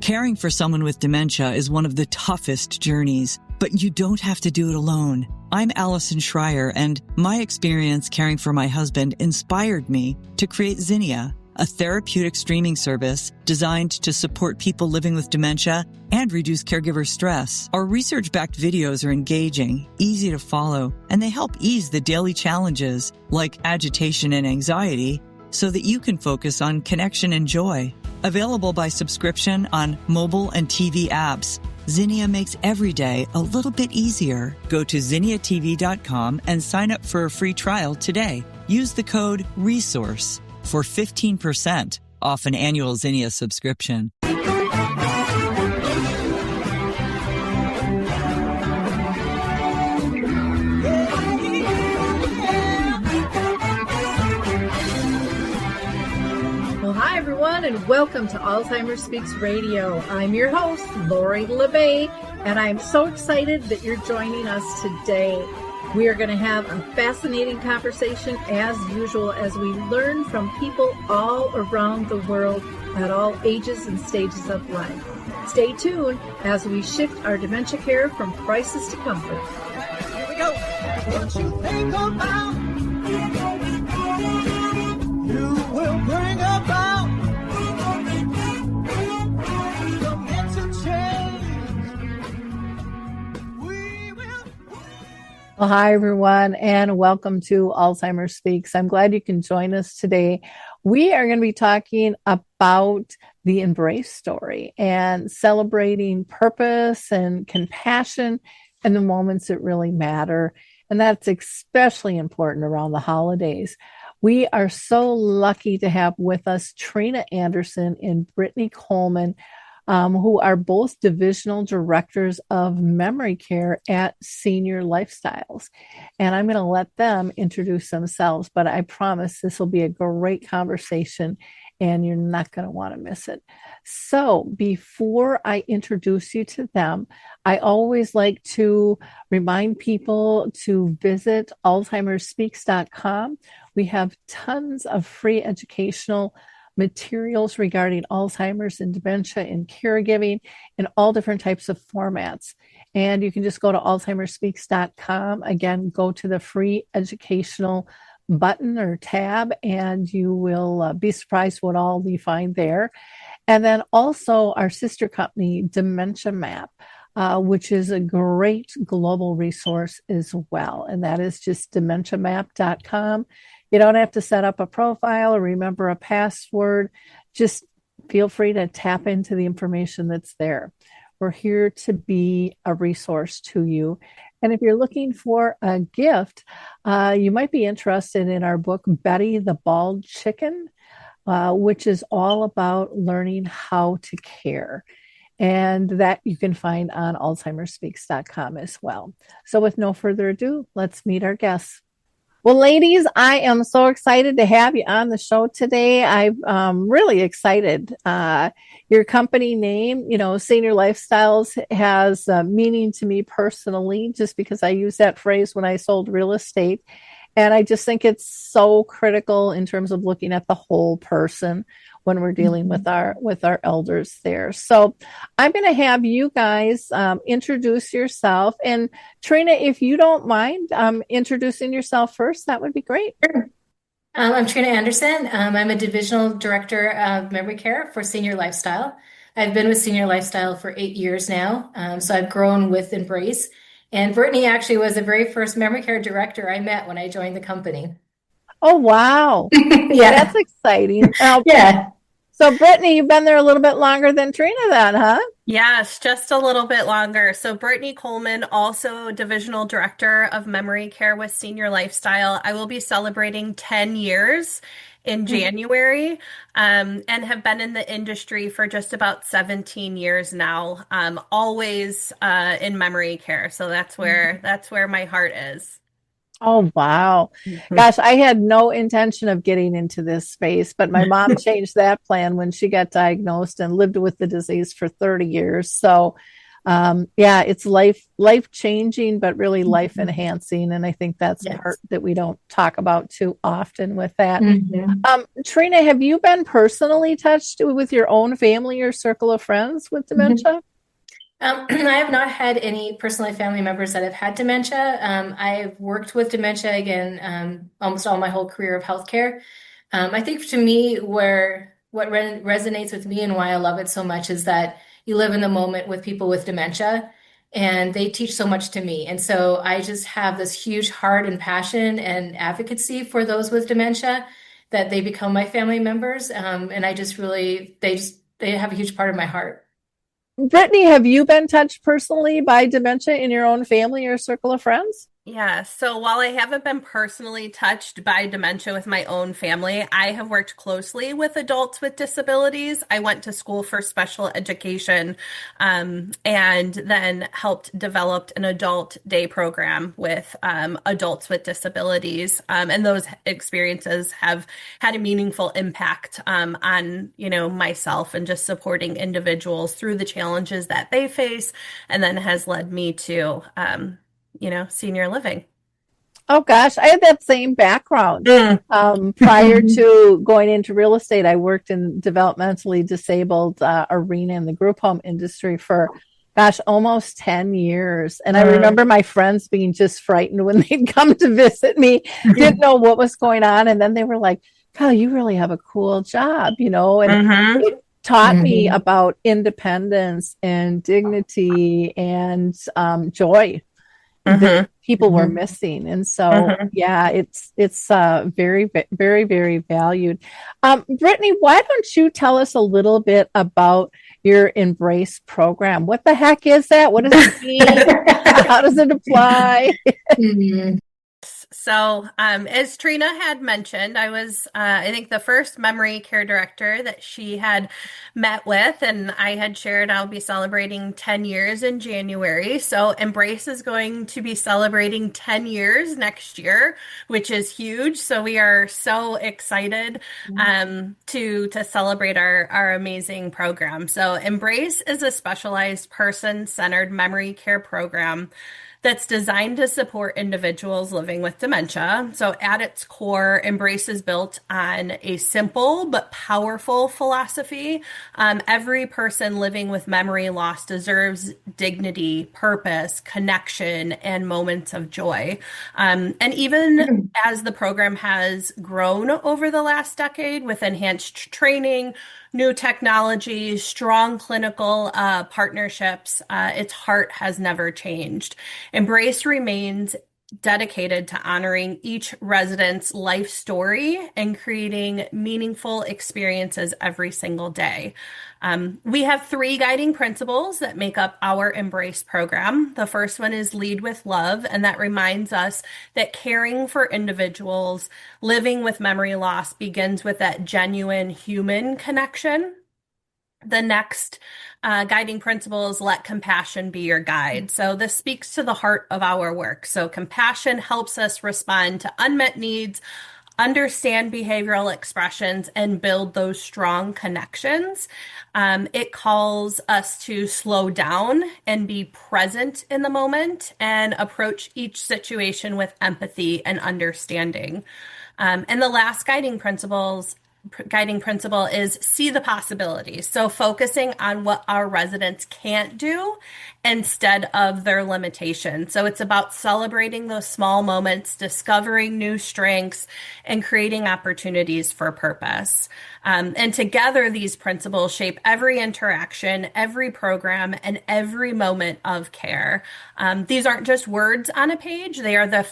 Caring for someone with dementia is one of the toughest journeys, but you don't have to do it alone. I'm Allison Schreier, and my experience caring for my husband inspired me to create Zinnia, a therapeutic streaming service designed to support people living with dementia and reduce caregiver stress. Our research-backed videos are engaging, easy to follow, and they help ease the daily challenges like agitation and anxiety so that you can focus on connection and joy. Available by subscription on mobile and TV apps, Zinnia makes every day a little bit easier. Go to zinniatv.com and sign up for a free trial today. Use the code RESOURCE for 15% off an annual Zinnia subscription. Hi, everyone, and welcome to Alzheimer's Speaks Radio. I'm your host, Lori LeBay, and I'm so excited that you're joining us today. We are going to have a fascinating conversation, as usual, as we learn from people all around the world at all ages and stages of life. Stay tuned as we shift our dementia care from crisis to comfort. Here we go. What you think about, you will bring about. Well, hi, everyone, and welcome to Alzheimer's Speaks. I'm glad you can join us today. We are going to be talking about the Embrace story and celebrating purpose and compassion and the moments that really matter. And that's especially important around the holidays. We are so lucky to have with us Trina Anderson and Brittany Coleman, who are both divisional directors of memory care at Senior Lifestyles. And I'm going to let them introduce themselves, but I promise this will be a great conversation and you're not going to want to miss it. So before I introduce you to them, I always like to remind people to visit alzheimersspeaks.com. We have tons of free educational materials regarding Alzheimer's and dementia and caregiving in all different types of formats. And you can just go to alzheimersspeaks.com. Again, go to the free educational button or tab, and you will be surprised what all you find there. And then also our sister company, Dementia Map, which is a great global resource as well. And that is just dementiamap.com. You don't have to set up a profile or remember a password. Just feel free to tap into the information that's there. We're here to be a resource to you. And if you're looking for a gift, you might be interested in our book, Betty the Bald Chicken, which is all about learning how to care. And that you can find on alzheimersspeaks.com as well. So with no further ado, let's meet our guests. Well, ladies, I am so excited to have you on the show today. I'm really excited. Your company name, Senior Lifestyles, has meaning to me personally, just because I use that phrase when I sold real estate. And I just think it's so critical in terms of looking at the whole person when we're dealing with our elders there. So I'm going to have you guys introduce yourself. And Trina, if you don't mind introducing yourself first, that would be great. Sure. I'm Trina Anderson. I'm a divisional director of memory care for Senior Lifestyle. I've been with Senior Lifestyle for 8 years now. So I've grown with Embrace. And Brittany actually was the very first memory care director I met when I joined the company. Oh, wow. Yeah. That's exciting. Yeah. So, Brittany, you've been there a little bit longer than Trina then, huh? Yes, just a little bit longer. So Brittany Coleman, also Divisional Director of Memory Care with Senior Lifestyle. I will be celebrating 10 years in January, and have been in the industry for just about 17 years now, always in memory care. So that's where my heart is. Oh, wow. Gosh, I had no intention of getting into this space, but my mom changed that plan when she got diagnosed and lived with the disease for 30 years. So Yeah, it's life changing, but really life Mhm. enhancing. And I think that's a Yes. part that we don't talk about too often with that. Mhm. Trina, have you been personally touched with your own family or circle of friends with Mhm. dementia? I have not had any personally family members that have had dementia. I've worked with dementia again, almost all my whole career of healthcare. I think to me, where what resonates with me and why I love it so much is that you live in the moment with people with dementia, and they teach so much to me. And so I just have this huge heart and passion and advocacy for those with dementia that they become my family members. And I just really, they have a huge part of my heart. Brittany, have you been touched personally by dementia in your own family or circle of friends? Yeah, so while I haven't been personally touched by dementia with my own family, I have worked closely with adults with disabilities. I went to school for special education, and then helped develop an adult day program with adults with disabilities. And those experiences have had a meaningful impact on, myself and just supporting individuals through the challenges that they face, and then has led me to senior living. Oh gosh, I had that same background. Mm. Prior to going into real estate, I worked in developmentally disabled arena in the group home industry for, gosh, almost 10 years. And I Mm. remember my friends being just frightened when they'd come to visit me, didn't know what was going on. And then they were like, "Kyle, you really have a cool job, and Hmm. it taught me Mhm. about independence and dignity and joy that Hmm. people were Mhm. missing. And so, Hmm. yeah, it's very, very, very valued. Brittany, why don't you tell us a little bit about your Embrace program? What the heck is that? What does it mean? How does it apply? Mhm. So, as Trina had mentioned, I was, I think, the first memory care director that she had met with, and I had shared I'll be celebrating 10 years in January. So, Embrace is going to be celebrating 10 years next year, which is huge. So, we are so excited to celebrate our amazing program. So, Embrace is a specialized person-centered memory care program that's designed to support individuals living with dementia. So, at its core, Embrace is built on a simple but powerful philosophy. Every person living with memory loss deserves dignity, purpose, connection, and moments of joy. And even as the program has grown over the last decade with enhanced training, new technology, strong clinical partnerships, its heart has never changed. Embrace remains dedicated to honoring each resident's life story and creating meaningful experiences every single day. We have three guiding principles that make up our Embrace program. The first one is lead with love, and that reminds us that caring for individuals living with memory loss begins with that genuine human connection. The next guiding principle is let compassion be your guide. So, this speaks to the heart of our work. So, compassion helps us respond to unmet needs, understand behavioral expressions, and build those strong connections. It calls us to slow down and be present in the moment and approach each situation with empathy and understanding. And the last guiding principle is see the possibilities. So focusing on what our residents can't do instead of their limitations. So it's about celebrating those small moments, discovering new strengths, and creating opportunities for purpose. And together, these principles shape every interaction, every program, and every moment of care. These aren't just words on a page, they are the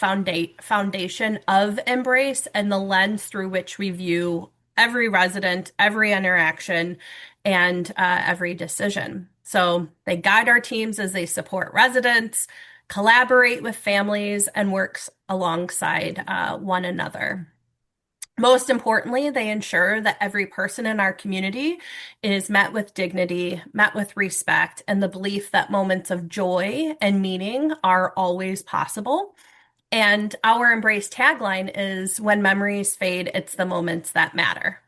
foundation of Embrace and the lens through which we view every resident, every interaction, and every decision. So they guide our teams as they support residents, collaborate with families, and works alongside one another. Most importantly, they ensure that every person in our community is met with dignity, met with respect, and the belief that moments of joy and meaning are always possible. And our Embrace tagline is when memories fade, it's the moments that matter.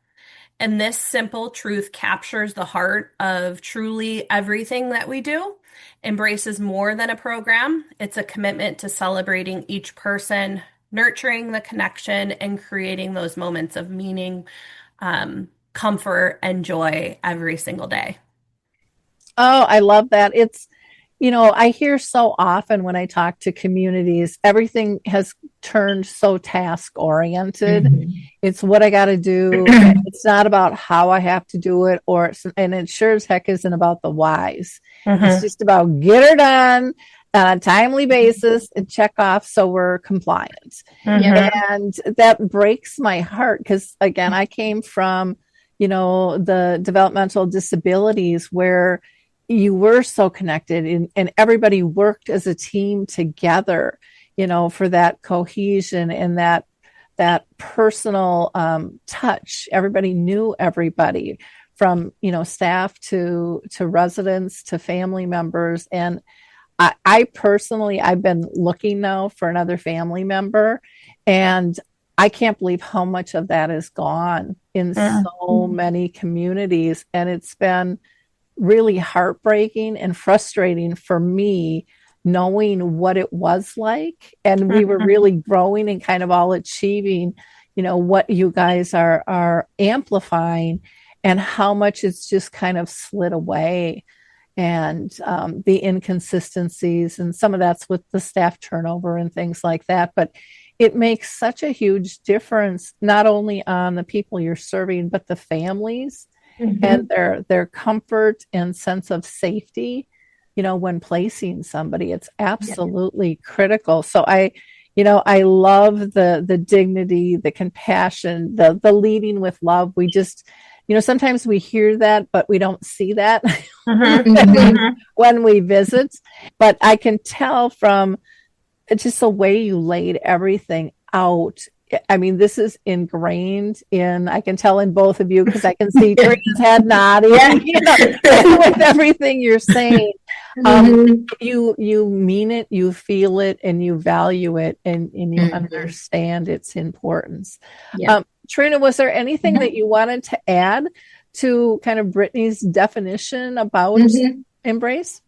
And this simple truth captures the heart of truly everything that we do. Embrace is more than a program. It's a commitment to celebrating each person, nurturing the connection, and creating those moments of meaning, comfort, and joy every single day. Oh, I love that. I hear so often when I talk to communities, everything has turned so task oriented. It's what I got to do. It's not about how I have to do it, and it sure as heck isn't about the whys. It's just about get her done on a timely basis and check off so we're compliant. And that breaks my heart because, again, I came from, the developmental disabilities where you were so connected and everybody worked as a team together, for that cohesion and that personal touch. Everybody knew everybody from, staff to residents to family members. And I personally, I've been looking now for another family member, and I can't believe how much of that is gone in so many communities. And it's been really heartbreaking and frustrating for me knowing what it was like. And we were really growing and kind of all achieving, what you guys are amplifying and how much it's just kind of slid away. And the inconsistencies, and some of that's with the staff turnover and things like that. But it makes such a huge difference, not only on the people you're serving, but the families and their comfort and sense of safety, when placing somebody. It's absolutely critical. So I love the dignity, the compassion, the leading with love. We just, sometimes we hear that, but we don't see that when we visit. But I can tell from just the way you laid everything out. I mean, this is ingrained I can tell in both of you because I can see Trina's head nodding, with everything you're saying. You mean it, you feel it, and you value it, and you understand its importance. Trina, was there anything that you wanted to add to kind of Brittany's definition about embrace?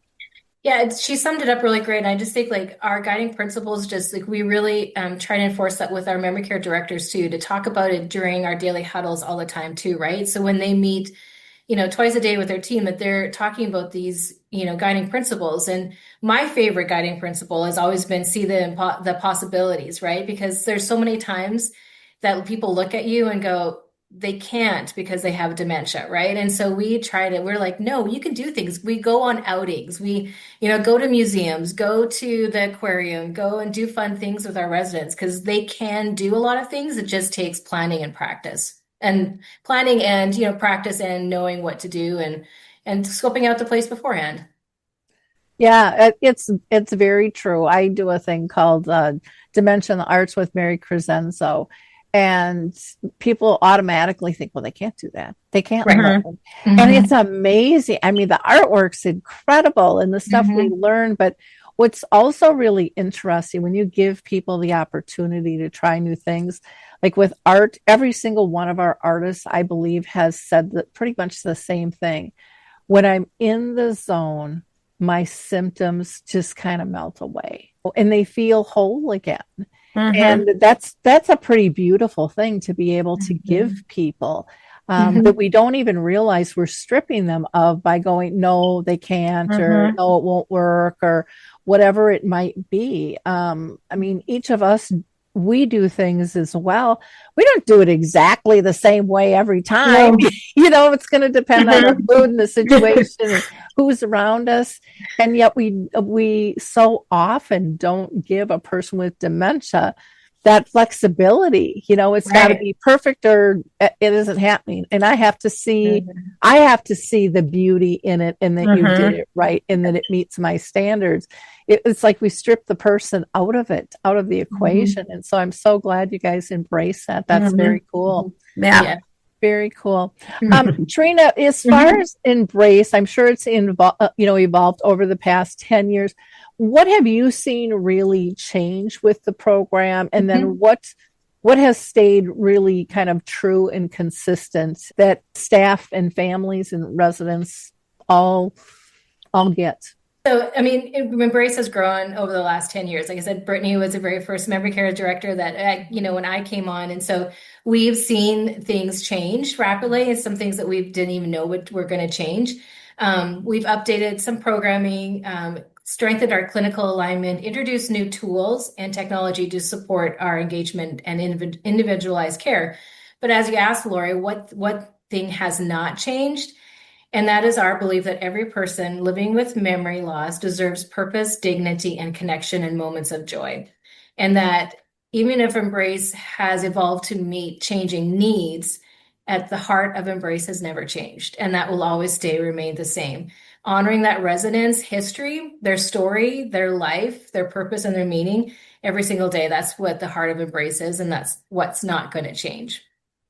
Yeah, she summed it up really great. And I just think like our guiding principles, just like we really try to enforce that with our memory care directors too, to talk about it during our daily huddles all the time too, right? So when they meet, twice a day with their team, that they're talking about these, guiding principles. And my favorite guiding principle has always been see the possibilities, right? Because there's so many times that people look at you and go, they can't because they have dementia, right? And so we're like, no, you can do things. We go on outings. We, go to museums, go to the aquarium, go and do fun things with our residents because they can do a lot of things. It just takes planning and practice and practice and knowing what to do and scoping out the place beforehand. Yeah, it's very true. I do a thing called Dementia in the Arts with Mary Crescenzo. And people automatically think, well, they can't do that. They can't learn. And it's amazing. I mean, the artwork's incredible and the stuff we learn. But what's also really interesting when you give people the opportunity to try new things, like with art, every single one of our artists, I believe, has said that pretty much the same thing. When I'm in the zone, my symptoms just kind of melt away and they feel whole again. And that's a pretty beautiful thing to be able to give people that we don't even realize we're stripping them of by going, no, they can't, or no, it won't work, or whatever it might be. I mean, each of us, we do things as well. We don't do it exactly the same way every time. It's going to depend on the mood and the situation and who's around us. And yet we so often don't give a person with dementia that flexibility. It's got to be perfect or it isn't happening. And I have to see the beauty in it and that you did it right and that it meets my standards. It's like we strip the person out of the equation. And so I'm so glad you guys embrace that. That's very cool. Yeah. Very cool. Trina, as far as embrace, I'm sure it's evolved over the past 10 years. What have you seen really change with the program? And then what what has stayed really kind of true and consistent that staff and families and residents all get? So, I mean, Embrace has grown over the last 10 years. Like I said, Brittany was the very first memory care director that, when I came on. And so we've seen things change rapidly, and some things that we didn't even know were going to change. We've updated some programming, strengthened our clinical alignment, introduced new tools and technology to support our engagement and individualized care. But as you asked, Lori, what thing has not changed? And that is our belief that every person living with memory loss deserves purpose, dignity, and connection in moments of joy. And that even if Embrace has evolved to meet changing needs, at the heart of Embrace has never changed. And that will always remain the same. Honoring that resident's history, their story, their life, their purpose, and their meaning every single day. That's what the heart of Embrace is, and that's what's not going to change.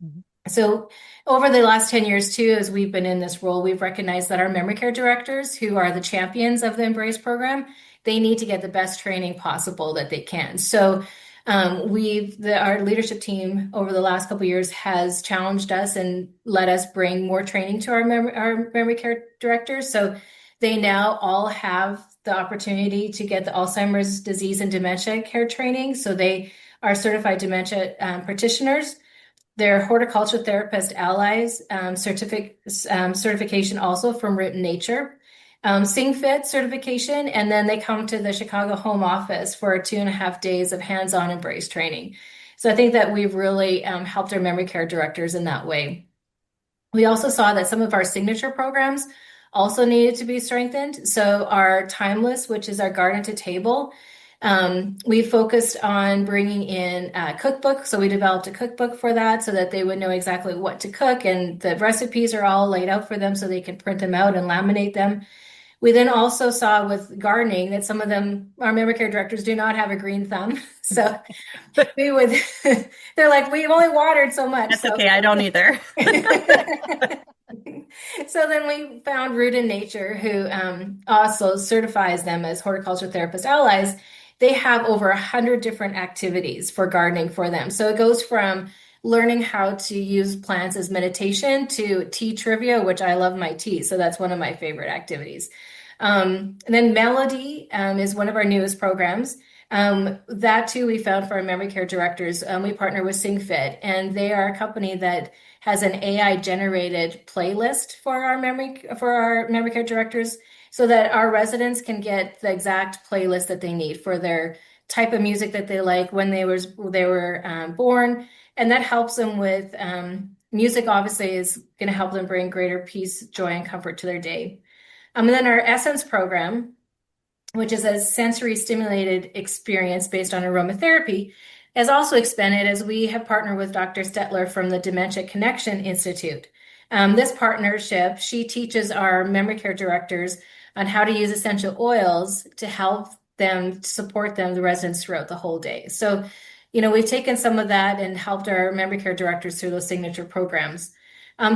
Mm-hmm. So over the last 10 years, too, as we've been in this role, we've recognized that our memory care directors, who are the champions of the Embrace program, they need to get the best training possible that they can. So our leadership team over the last couple of years has challenged us and let us bring more training to our memory care directors. So they now all have the opportunity to get the Alzheimer's disease and dementia care training. So they are certified dementia practitioners. They're horticulture therapist allies, certification also from Root and Nature, SingFit certification, and then they come to the Chicago home office for 2.5 days of hands-on Embrace training. So I think that we've really helped our memory care directors in that way. We also saw that some of our signature programs also needed to be strengthened. So our Timeless, which is our garden to table, we focused on bringing in a cookbook. So we developed a cookbook for that so that they would know exactly what to cook, and the recipes are all laid out for them so they can print them out and laminate them. We then also saw with gardening that some of them, our memory care directors, do not have a green thumb. So they're like, we've only watered so much. That's okay. I don't either. So then we found Root and Nature, who also certifies them as horticulture therapist allies. They have over 100 different activities for gardening for them. So it goes from learning how to use plants as meditation to tea trivia, which I love my tea. So that's one of my favorite activities. And then Melody is one of our newest programs. That too, we found for our memory care directors. We partner with SingFit, and they are a company that has an AI generated playlist for our memory care directors, so that our residents can get the exact playlist that they need for their type of music that they like when they were born. And that helps them with music, obviously, is going to help them bring greater peace, joy, and comfort to their day. And then our Essence program, which is a sensory stimulated experience based on aromatherapy, has also expanded as we have partnered with Dr. Stetler from the Dementia Connection Institute. This partnership, she teaches our memory care directors on how to use essential oils to help them, support them, the residents, throughout the whole day. So, we've taken some of that and helped our memory care directors through those signature programs.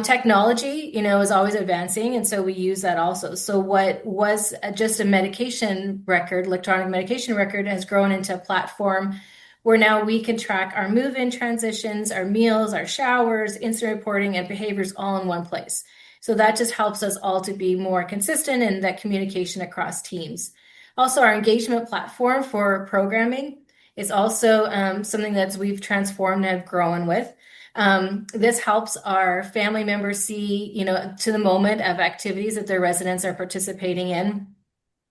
Technology, is always advancing, and so we use that also. So what was just a medication record, electronic medication record, has grown into a platform where now we can track our move-in transitions, our meals, our showers, incident reporting, and behaviors all in one place. So that just helps us all to be more consistent in that communication across teams. Also, our engagement platform for programming is also something that we've transformed and have grown with. This helps our family members see, to the moment of activities that their residents are participating in.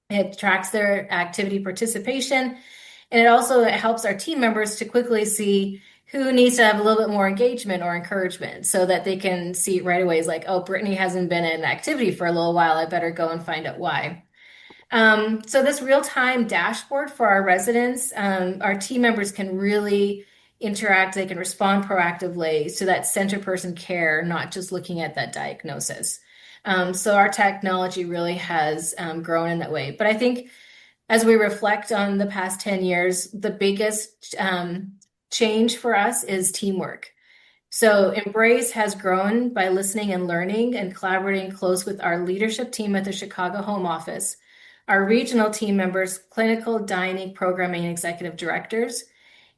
It tracks their activity participation, and it also helps our team members to quickly see who needs to have a little bit more engagement or encouragement, so that they can see right away, like, oh, Brittany hasn't been in activity for a little while. I better go and find out why. So this real-time dashboard for our residents, our team members can really interact. They can respond proactively to that center person care, not just looking at that diagnosis. So our technology really has grown in that way. But I think as we reflect on the past 10 years, the biggest change for us is teamwork. So Embrace has grown by listening and learning and collaborating close with our leadership team at the Chicago home office, our regional team members, clinical, dining, programming, and executive directors.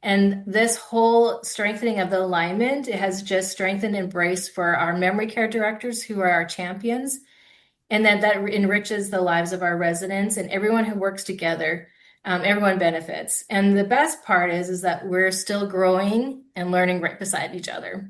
And this whole strengthening of the alignment, it has just strengthened Embrace for our memory care directors who are our champions. And that enriches the lives of our residents and everyone who works together. Everyone benefits. And the best part is that we're still growing and learning right beside each other.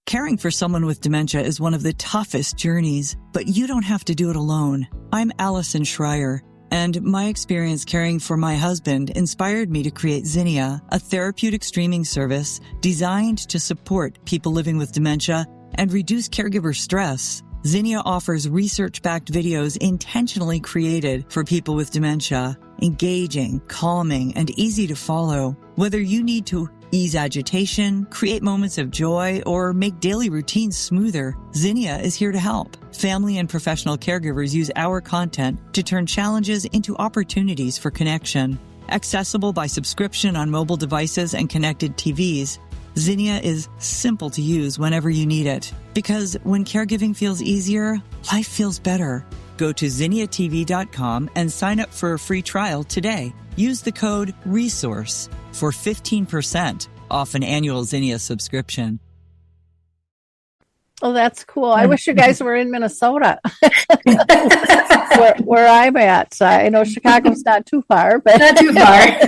Caring for someone with dementia is one of the toughest journeys, but you don't have to do it alone. I'm Allison Schreier, and my experience caring for my husband inspired me to create Zinnia, a therapeutic streaming service designed to support people living with dementia and reduce caregiver stress. Zinnia offers research-backed videos intentionally created for people with dementia, engaging, calming, and easy to follow. Whether you need to ease agitation, create moments of joy, or make daily routines smoother, Zinnia is here to help. Family and professional caregivers use our content to turn challenges into opportunities for connection. Accessible by subscription on mobile devices and connected TVs, Zinnia is simple to use whenever you need it. Because when caregiving feels easier, life feels better. Go to zinniatv.com and sign up for a free trial today. Use the code RESOURCE for 15% off an annual Zinnia subscription. Oh, that's cool. I wish you guys were in Minnesota, where I'm at. I know Chicago's not too far, but not too far.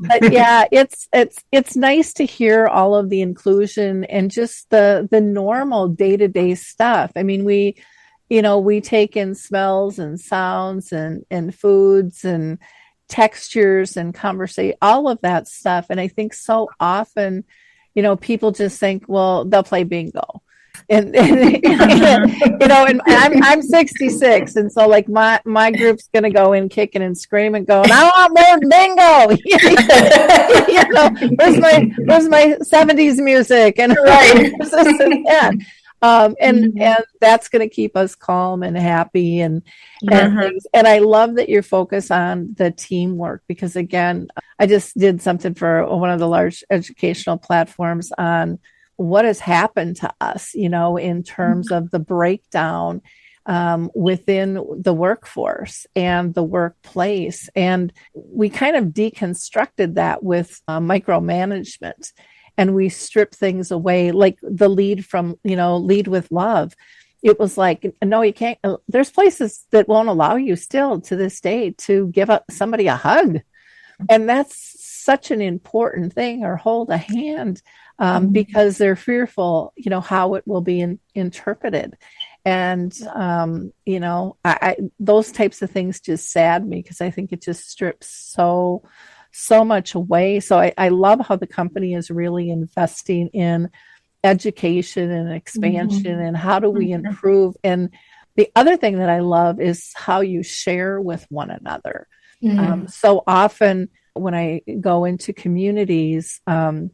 But yeah, it's nice to hear all of the inclusion and just the normal day-to-day stuff. I mean, we take in smells and sounds and foods and textures and conversation, all of that stuff. And I think so often, people just think, well, they'll play bingo. And and I'm 66, and so like my group's gonna go in kicking and screaming, going, I want more bingo. Where's my 70s music and right. And that's going to keep us calm and happy and things. And I love that you're focused on the teamwork, because again, I just did something for one of the large educational platforms on what has happened to us, in terms of the breakdown within the workforce and the workplace. And we kind of deconstructed that with micromanagement. And we strip things away, like the lead from, Lead with Love. It was like, no, you can't. There's places that won't allow you still to this day to give somebody a hug. And that's such an important thing, or hold a hand, because they're fearful, how it will be interpreted. And, those types of things just sad me, because I think it just strips so much away. So I love how the company is really investing in education and expansion and how do we improve. And the other thing that I love is how you share with one another. So often when I go into communities, when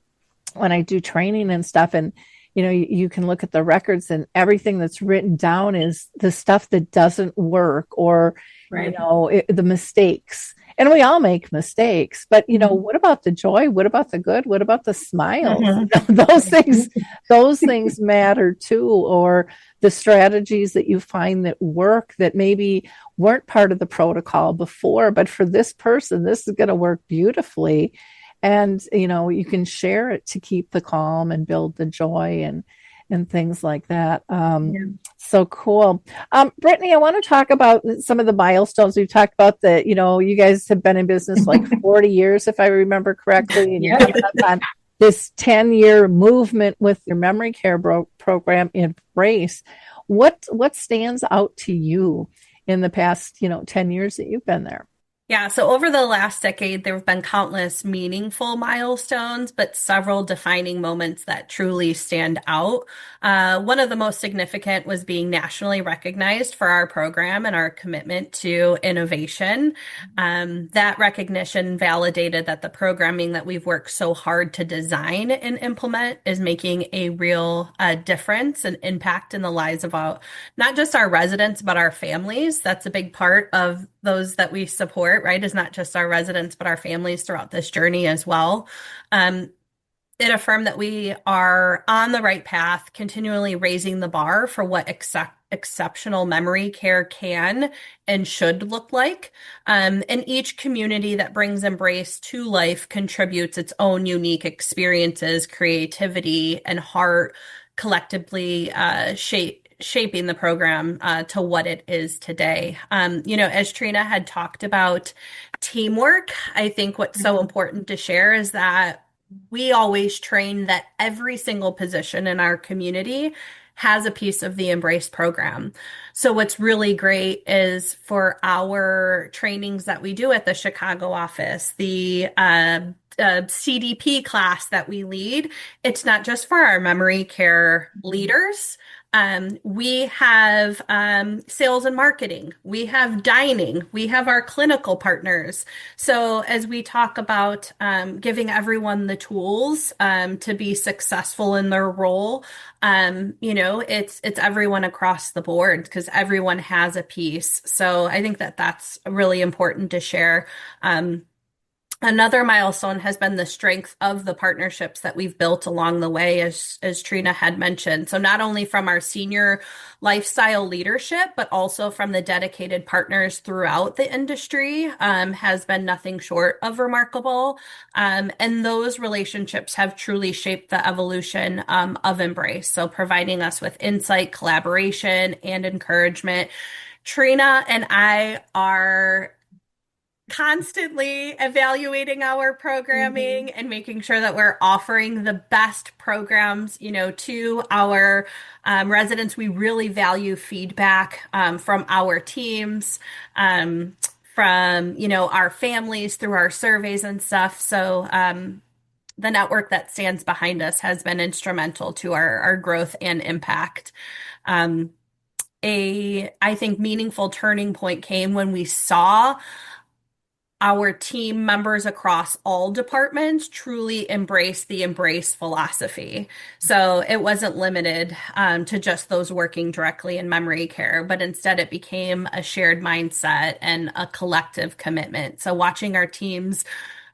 I do training and stuff, and you can look at the records, and everything that's written down is the stuff that doesn't work, or the mistakes. And we all make mistakes, but what about the joy? What about the good? What about the smiles? Those things matter too. Or the strategies that you find that work that maybe weren't part of the protocol before, but for this person, this is going to work beautifully. And, you can share it to keep the calm and build the joy and things like that. So cool. Brittany, I want to talk about some of the milestones. We've talked about you guys have been in business like 40 years, if I remember correctly. And you're on this 10-year movement with your memory care program, Embrace. What stands out to you in the past, 10 years that you've been there? Yeah, so over the last decade, there have been countless meaningful milestones, but several defining moments that truly stand out. One of the most significant was being nationally recognized for our program and our commitment to innovation. That recognition validated that the programming that we've worked so hard to design and implement is making a real difference and impact in the lives of not just our residents, but our families. That's a big part of those that we support, right, is not just our residents, but our families throughout this journey as well. It affirmed that we are on the right path, continually raising the bar for what exceptional memory care can and should look like. And each community that brings Embrace to life contributes its own unique experiences, creativity, and heart, collectively shaping the program to what it is today. As Trina had talked about teamwork, I think what's so important to share is that we always train that every single position in our community has a piece of the Embrace program. So what's really great is for our trainings that we do at the Chicago office, the CDP class that we lead, it's not just for our memory care leaders. We have sales and marketing, we have dining, we have our clinical partners. So as we talk about giving everyone the tools to be successful in their role, it's everyone across the board because everyone has a piece. So I think that that's really important to share. Another milestone has been the strength of the partnerships that we've built along the way, as Trina had mentioned. So not only from our senior lifestyle leadership, but also from the dedicated partners throughout the industry has been nothing short of remarkable. And those relationships have truly shaped the evolution of Embrace. So providing us with insight, collaboration, and encouragement. Trina and I are constantly evaluating our programming and making sure that we're offering the best programs, to our residents. We really value feedback from our teams, from, our families through our surveys and stuff. So the network that stands behind us has been instrumental to our growth and impact. I think, meaningful turning point came when we saw our team members across all departments truly embrace the Embrace philosophy. So it wasn't limited to just those working directly in memory care, but instead it became a shared mindset and a collective commitment. So watching our teams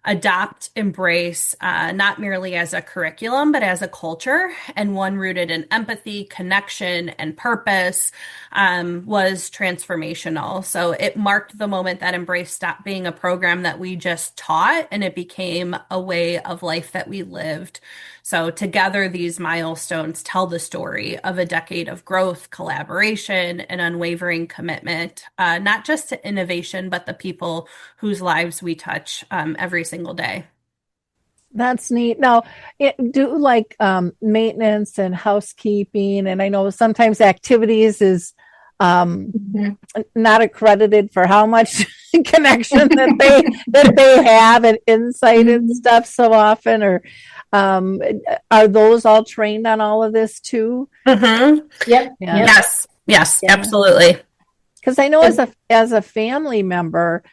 adopt Embrace, not merely as a curriculum, but as a culture, and one rooted in empathy, connection, and purpose, was transformational. So it marked the moment that Embrace stopped being a program that we just taught, and it became a way of life that we lived. So together, these milestones tell the story of a decade of growth, collaboration, and unwavering commitment, not just to innovation, but the people whose lives we touch every single day. That's neat. Now, do like maintenance and housekeeping, and I know sometimes activities is not accredited for how much connection that they have and insight and stuff so often. Or are those all trained on all of this too? Yep. Yeah. Yes, absolutely. Because I know as a family member,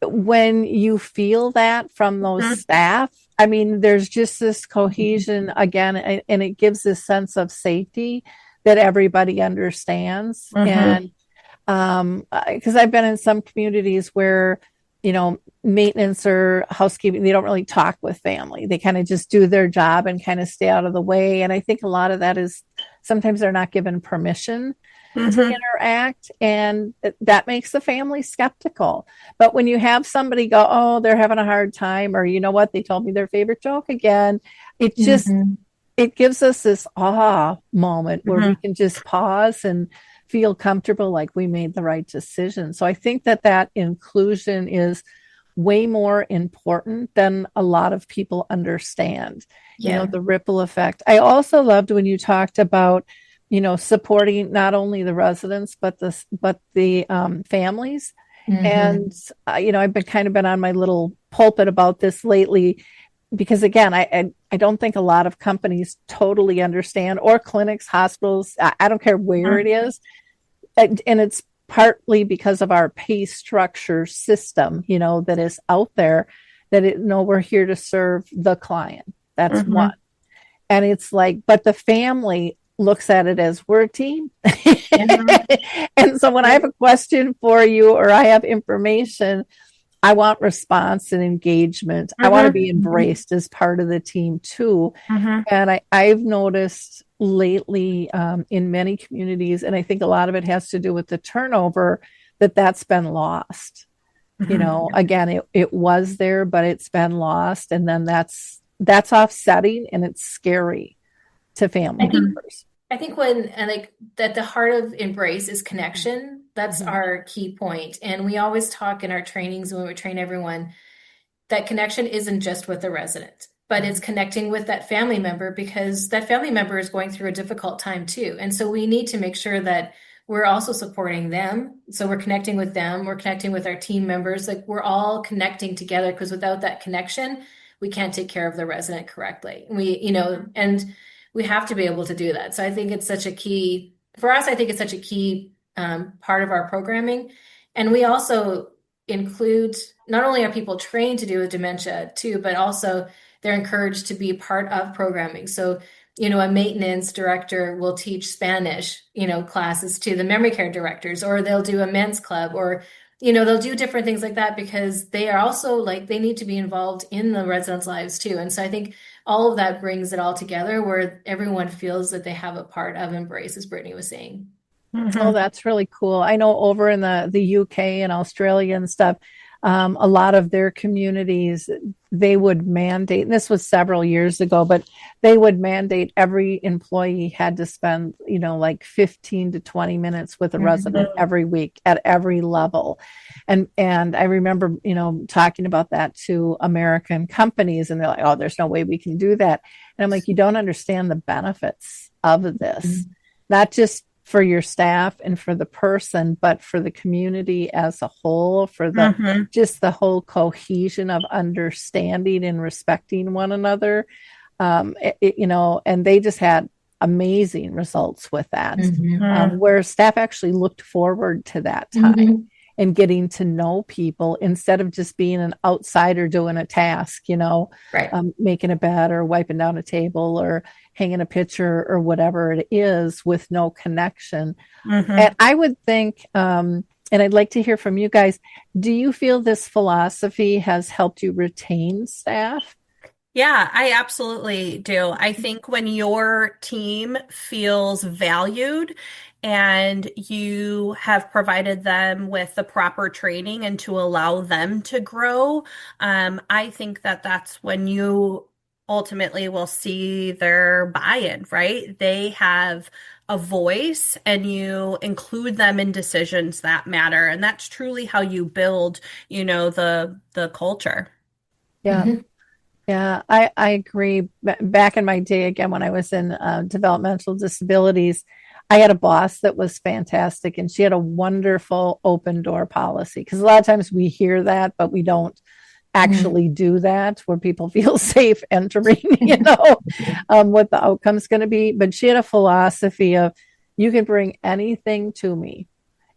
when you feel that from those staff, I mean, there's just this cohesion again, and it gives this sense of safety that everybody understands. And because I've been in some communities where, maintenance or housekeeping, they don't really talk with family. They kind of just do their job and kind of stay out of the way. And I think a lot of that is sometimes they're not given permission to interact, and that makes the family skeptical. But when you have somebody go, oh, they're having a hard time, or you know what, they told me their favorite joke again, it just it gives us this aha moment where we can just pause and feel comfortable, like we made the right decision. So I think that inclusion is way more important than a lot of people understand. The ripple effect. I also loved when you talked about supporting not only the residents, but the families. And, I've been on my little pulpit about this lately, because again, I don't think a lot of companies totally understand, or clinics, hospitals, I don't care where it is. And it's partly because of our pay structure system, that is out there, that we're here to serve the client. That's one. And it's like, but the family looks at it as we're a team. And so when I have a question for you, or I have information, I want response and engagement. I want to be embraced as part of the team too. Mm-hmm. And I've noticed lately in many communities, and I think a lot of it has to do with the turnover, that's been lost. You know, again, it was there, but it's been lost. And then that's offsetting and it's scary to family members. I think when and like that the heart of embrace is connection. That's our key point. And we always talk in our trainings when we train everyone that connection isn't just with the resident, but it's connecting with that family member because that family member is going through a difficult time too. And so we need to make sure that we're also supporting them. So we're connecting with them, we're connecting with our team members, like we're all connecting together because without that connection, we can't take care of the resident correctly. And we have to be able to do that. So I think it's such a key for us. I think it's such a key part of our programming. And we also include not only are people trained to do with dementia too, but also they're encouraged to be part of programming. So, a maintenance director will teach Spanish, classes to the memory care directors, or they'll do a men's club, or, they'll do different things like that because they are also like, they need to be involved in the residents' lives too. And so I think all of that brings it all together where everyone feels that they have a part of embrace, as Brittany was saying. Oh, that's really cool. I know over in the UK and Australia and stuff, a lot of their communities, they would mandate, and this was several years ago, but they would mandate every employee had to spend, like 15 to 20 minutes with a resident every week at every level. And I remember, talking about that to American companies, and they're like, oh, there's no way we can do that. And I'm like, you don't understand the benefits of this, not just for your staff and for the person, but for the community as a whole, for the just the whole cohesion of understanding and respecting one another. And they just had amazing results with that, where staff actually looked forward to that time and getting to know people instead of just being an outsider doing a task, making a bed or wiping down a table or hanging a picture or whatever it is with no connection. And I would think, and I'd like to hear from you guys, do you feel this philosophy has helped you retain staff? Yeah, I absolutely do. I think when your team feels valued and you have provided them with the proper training and to allow them to grow, I think that that's when you ultimately will see their buy-in, right? They have a voice and you include them in decisions that matter. And that's truly how you build, the culture. Yeah. Yeah, I agree. Back in my day, again, when I was in developmental disabilities, I had a boss that was fantastic, and she had a wonderful open door policy. Because a lot of times we hear that, but we don't actually do that, where people feel safe entering, what the outcome's going to be. But she had a philosophy of, you can bring anything to me,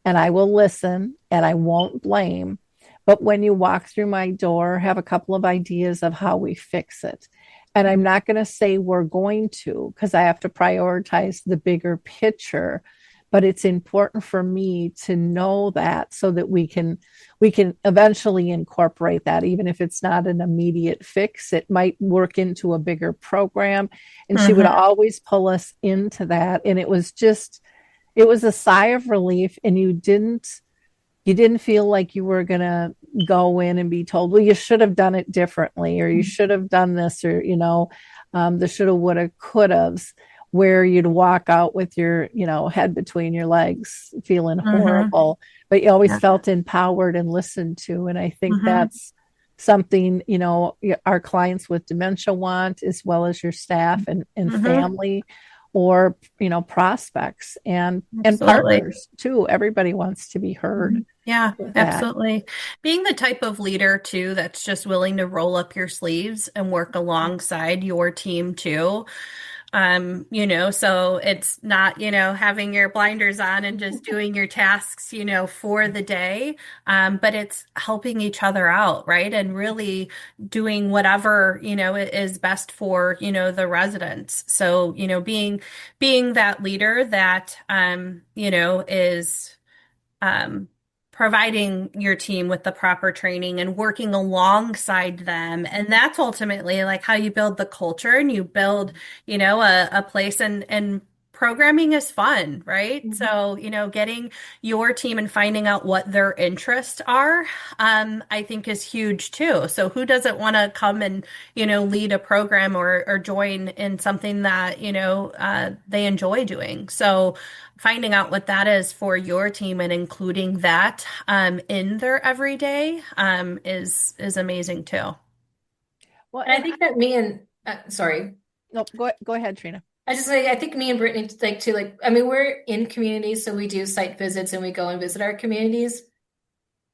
and I will listen, and I won't blame. But when you walk through my door, have a couple of ideas of how we fix it. And I'm not going to say we're going to, because I have to prioritize the bigger picture. But it's important for me to know that so that we can eventually incorporate that, even if it's not an immediate fix. It might work into a bigger program. And she would always pull us into that. And it was a sigh of relief. And you didn't feel like you were going to go in and be told, well, you should have done it differently, or you should have done this, or, the shoulda, woulda, coulda's, where you'd walk out with your, head between your legs, feeling horrible, but you always felt empowered and listened to. And I think that's something, our clients with dementia want, as well as your staff and family, or, prospects and partners too. Everybody wants to be heard. Yeah, absolutely. Being the type of leader too, that's just willing to roll up your sleeves and work alongside your team too. So it's not, having your blinders on and just doing your tasks, for the day. But it's helping each other out, right? And really doing whatever, is best for, the residents. So, being that leader that, is, providing your team with the proper training and working alongside them. And that's ultimately like how you build the culture and you build, a place, and programming is fun, right? So, getting your team and finding out what their interests are, I think is huge too. So who doesn't want to come and, lead a program or join in something that, they enjoy doing? So finding out what that is for your team and including that in their everyday is amazing too. Well, And I think that me and sorry. no, go ahead, Trina. I just say I think me and Brittany like to I mean, we're in communities, so we do site visits and we go and visit our communities.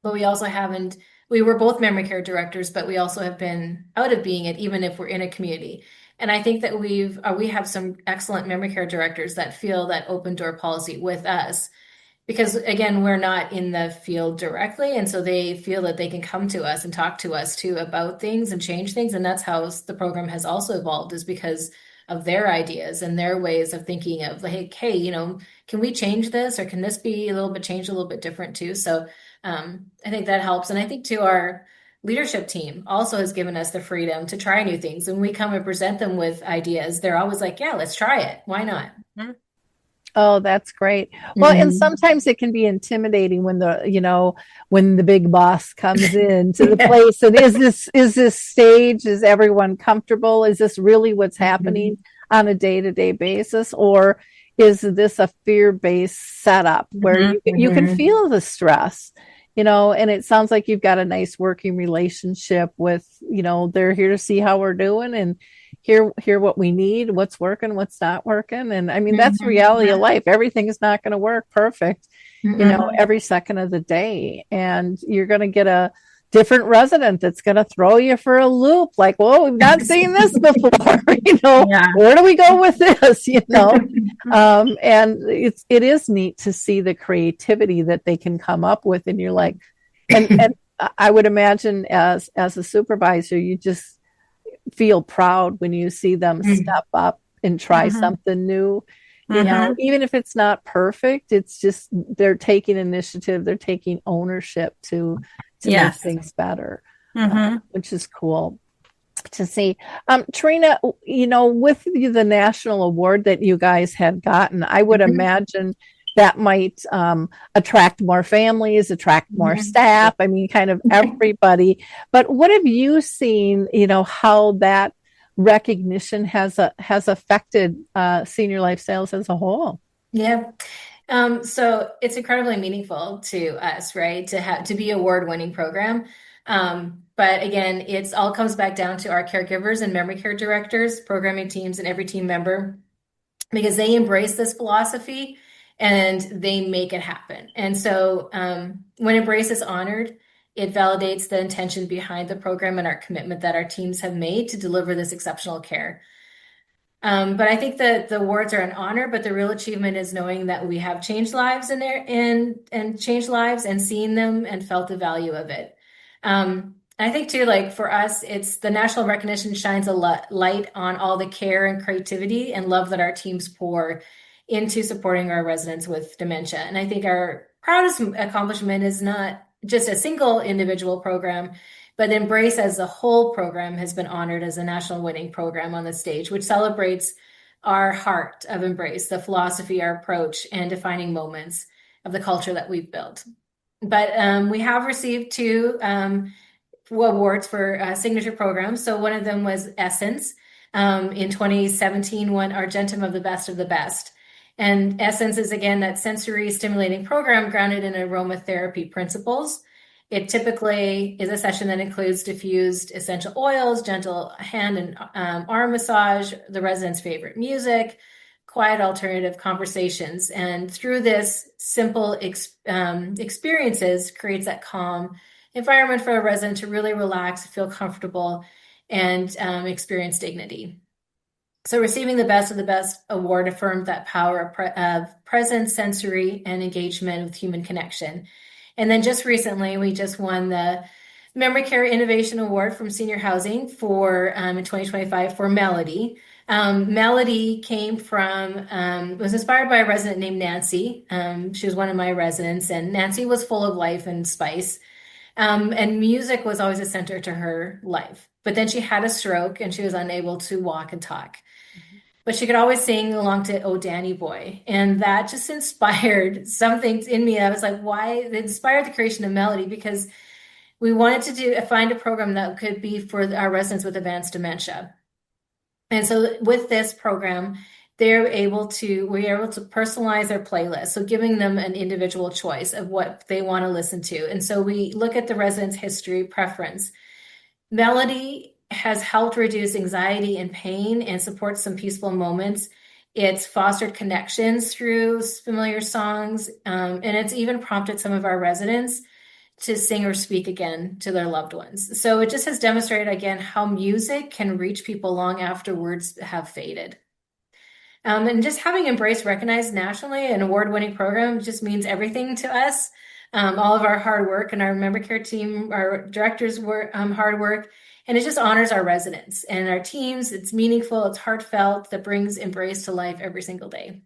But we also haven't, we were both memory care directors, but we also have been out of being it, even if we're in a community. And I think that we have some excellent memory care directors that feel that open door policy with us, because again, we're not in the field directly. And so they feel that they can come to us and talk to us too about things and change things. And that's how the program has also evolved, is because of their ideas and their ways of thinking of like, hey, can we change this, or can this be a little bit changed a little bit different too? So I think that helps. And I think too, our leadership team also has given us the freedom to try new things. And we come and present them with ideas, they're always like, yeah, let's try it. Why not? Oh, that's great. Well, and sometimes it can be intimidating when when the big boss comes into the place. And is this stage, is everyone comfortable? Is this really what's happening on a day-to-day basis? Or is this a fear-based setup where you can feel the stress, and it sounds like you've got a nice working relationship with, they're here to see how we're doing and hear what we need, what's working, what's not working. And I mean, that's the reality of life. Everything is not going to work perfect, every second of the day. And you're going to get a different resident that's going to throw you for a loop. Like, whoa, we've not seen this before. Where do we go with this? And it is neat to see the creativity that they can come up with. And you're like, and I would imagine as a supervisor, you just feel proud when you see them step up and try something new. Even if it's not perfect, it's just they're taking initiative, they're taking ownership to make things better, which is cool to see. Trina, with the national award that you guys had gotten, I would imagine that might attract more families, attract more staff. I mean, kind of everybody. But what have you seen, how that recognition has affected senior lifestyles as a whole? Yeah. So it's incredibly meaningful to us, right? To be award-winning program. But again, it's all comes back down to our caregivers and memory care directors, programming teams, and every team member, because they embrace this philosophy and they make it happen. And so when Embrace is honored, it validates the intention behind the program and our commitment that our teams have made to deliver this exceptional care. But I think that the awards are an honor, but the real achievement is knowing that we have changed lives in there and changed lives and seen them and felt the value of it. I think too, like for us, it's the national recognition shines a light on all the care and creativity and love that our teams pour into supporting our residents with dementia. And I think our proudest accomplishment is not just a single individual program, but Embrace as a whole program has been honored as a national winning program on the stage, which celebrates our heart of Embrace, the philosophy, our approach, and defining moments of the culture that we've built. But we have received two awards for signature programs. So one of them was Essence. In 2017, won Argentum of the Best. And Essence is, again, that sensory stimulating program grounded in aromatherapy principles. It typically is a session that includes diffused essential oils, gentle hand and arm massage, the resident's favorite music, quiet alternative conversations. And through this simple experiences creates that calm environment for a resident to really relax, feel comfortable, and experience dignity. So receiving the Best of the Best award affirmed that power of presence, sensory, and engagement with human connection. And then just recently, we just won the Memory Care Innovation Award from Senior Housing for in 2025 for Melody. Melody came from was inspired by a resident named Nancy. She was one of my residents, and Nancy was full of life and spice. And music was always a center to her life. But then she had a stroke and she was unable to walk and talk. But she could always sing along to Oh Danny Boy. And that just inspired something in me. I was like, why? It inspired the creation of Melody because we wanted to find a program that could be for our residents with advanced dementia. And so with this program, we are able to personalize their playlist. So giving them an individual choice of what they want to listen to. And so we look at the resident's history preference. Melody has helped reduce anxiety and pain and support some peaceful moments. It's fostered connections through familiar songs. And it's even prompted some of our residents to sing or speak again to their loved ones. So it just has demonstrated again how music can reach people long after words have faded. And just having Embrace recognized nationally, an award-winning program just means everything to us. All of our hard work and our memory care team, our directors' work, hard work, and it just honors our residents and our teams. It's meaningful, it's heartfelt, that brings Embrace to life every single day.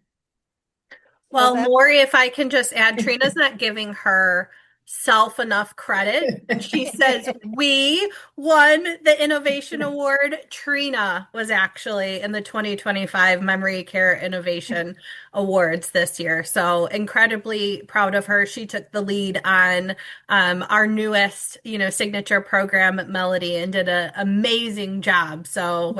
Well, Maury, if I can just add, Trina's not giving herself enough credit. She says, we won the Innovation Award. Trina was actually in the 2025 Memory Care Innovation Awards this year. So incredibly proud of her. She took the lead on our newest, signature program at Melody and did an amazing job. So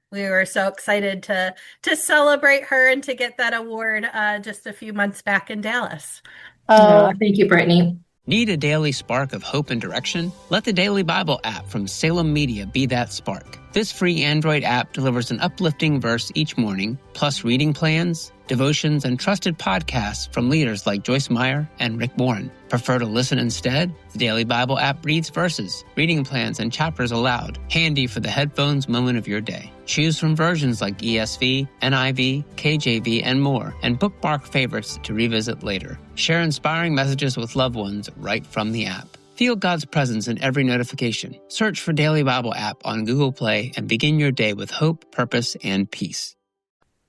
we were so excited to celebrate her and to get that award just a few months back in Dallas. Oh, thank you, Brittany. Need a daily spark of hope and direction? Let the Daily Bible app from Salem Media be that spark. This free Android app delivers an uplifting verse each morning, plus reading plans, devotions, and trusted podcasts from leaders like Joyce Meyer and Rick Warren. Prefer to listen instead? The Daily Bible app reads verses, reading plans, and chapters aloud, handy for the headphones moment of your day. Choose from versions like ESV, NIV, KJV, and more, and bookmark favorites to revisit later. Share inspiring messages with loved ones right from the app. Feel God's presence in every notification. Search for Daily Bible app on Google Play and begin your day with hope, purpose, and peace.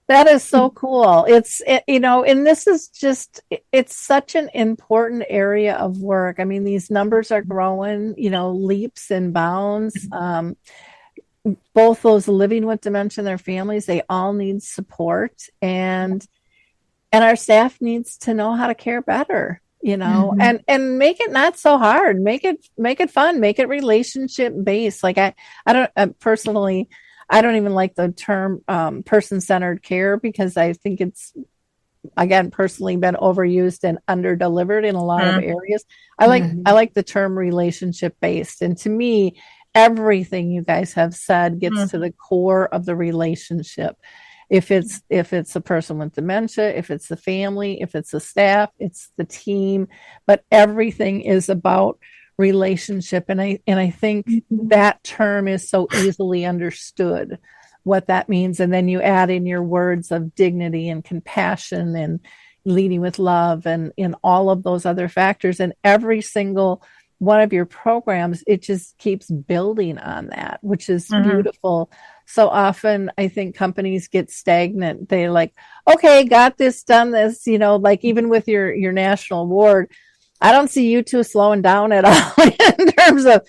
That is so cool. And this is just, it's such an important area of work. I mean, these numbers are growing, leaps and bounds. Both those living with dementia and their families, they all need support, and our staff needs to know how to care better, and make it not so hard, make it fun, make it relationship based. Like I don't personally, I don't even like the term person-centered care, because I think it's, again, personally been overused and under-delivered in a lot of areas. I like the term relationship based, and to me, everything you guys have said gets to the core of the relationship. If it's a person with dementia, if it's the family, if it's the staff, it's the team, but everything is about relationship. And I think that term is so easily understood, what that means. And then you add in your words of dignity and compassion and leading with love and in all of those other factors, and every single one of your programs, it just keeps building on that, which is beautiful. So often I think companies get stagnant. They're like, okay, got this, done this, like even with your national award, I don't see you two slowing down at all in terms of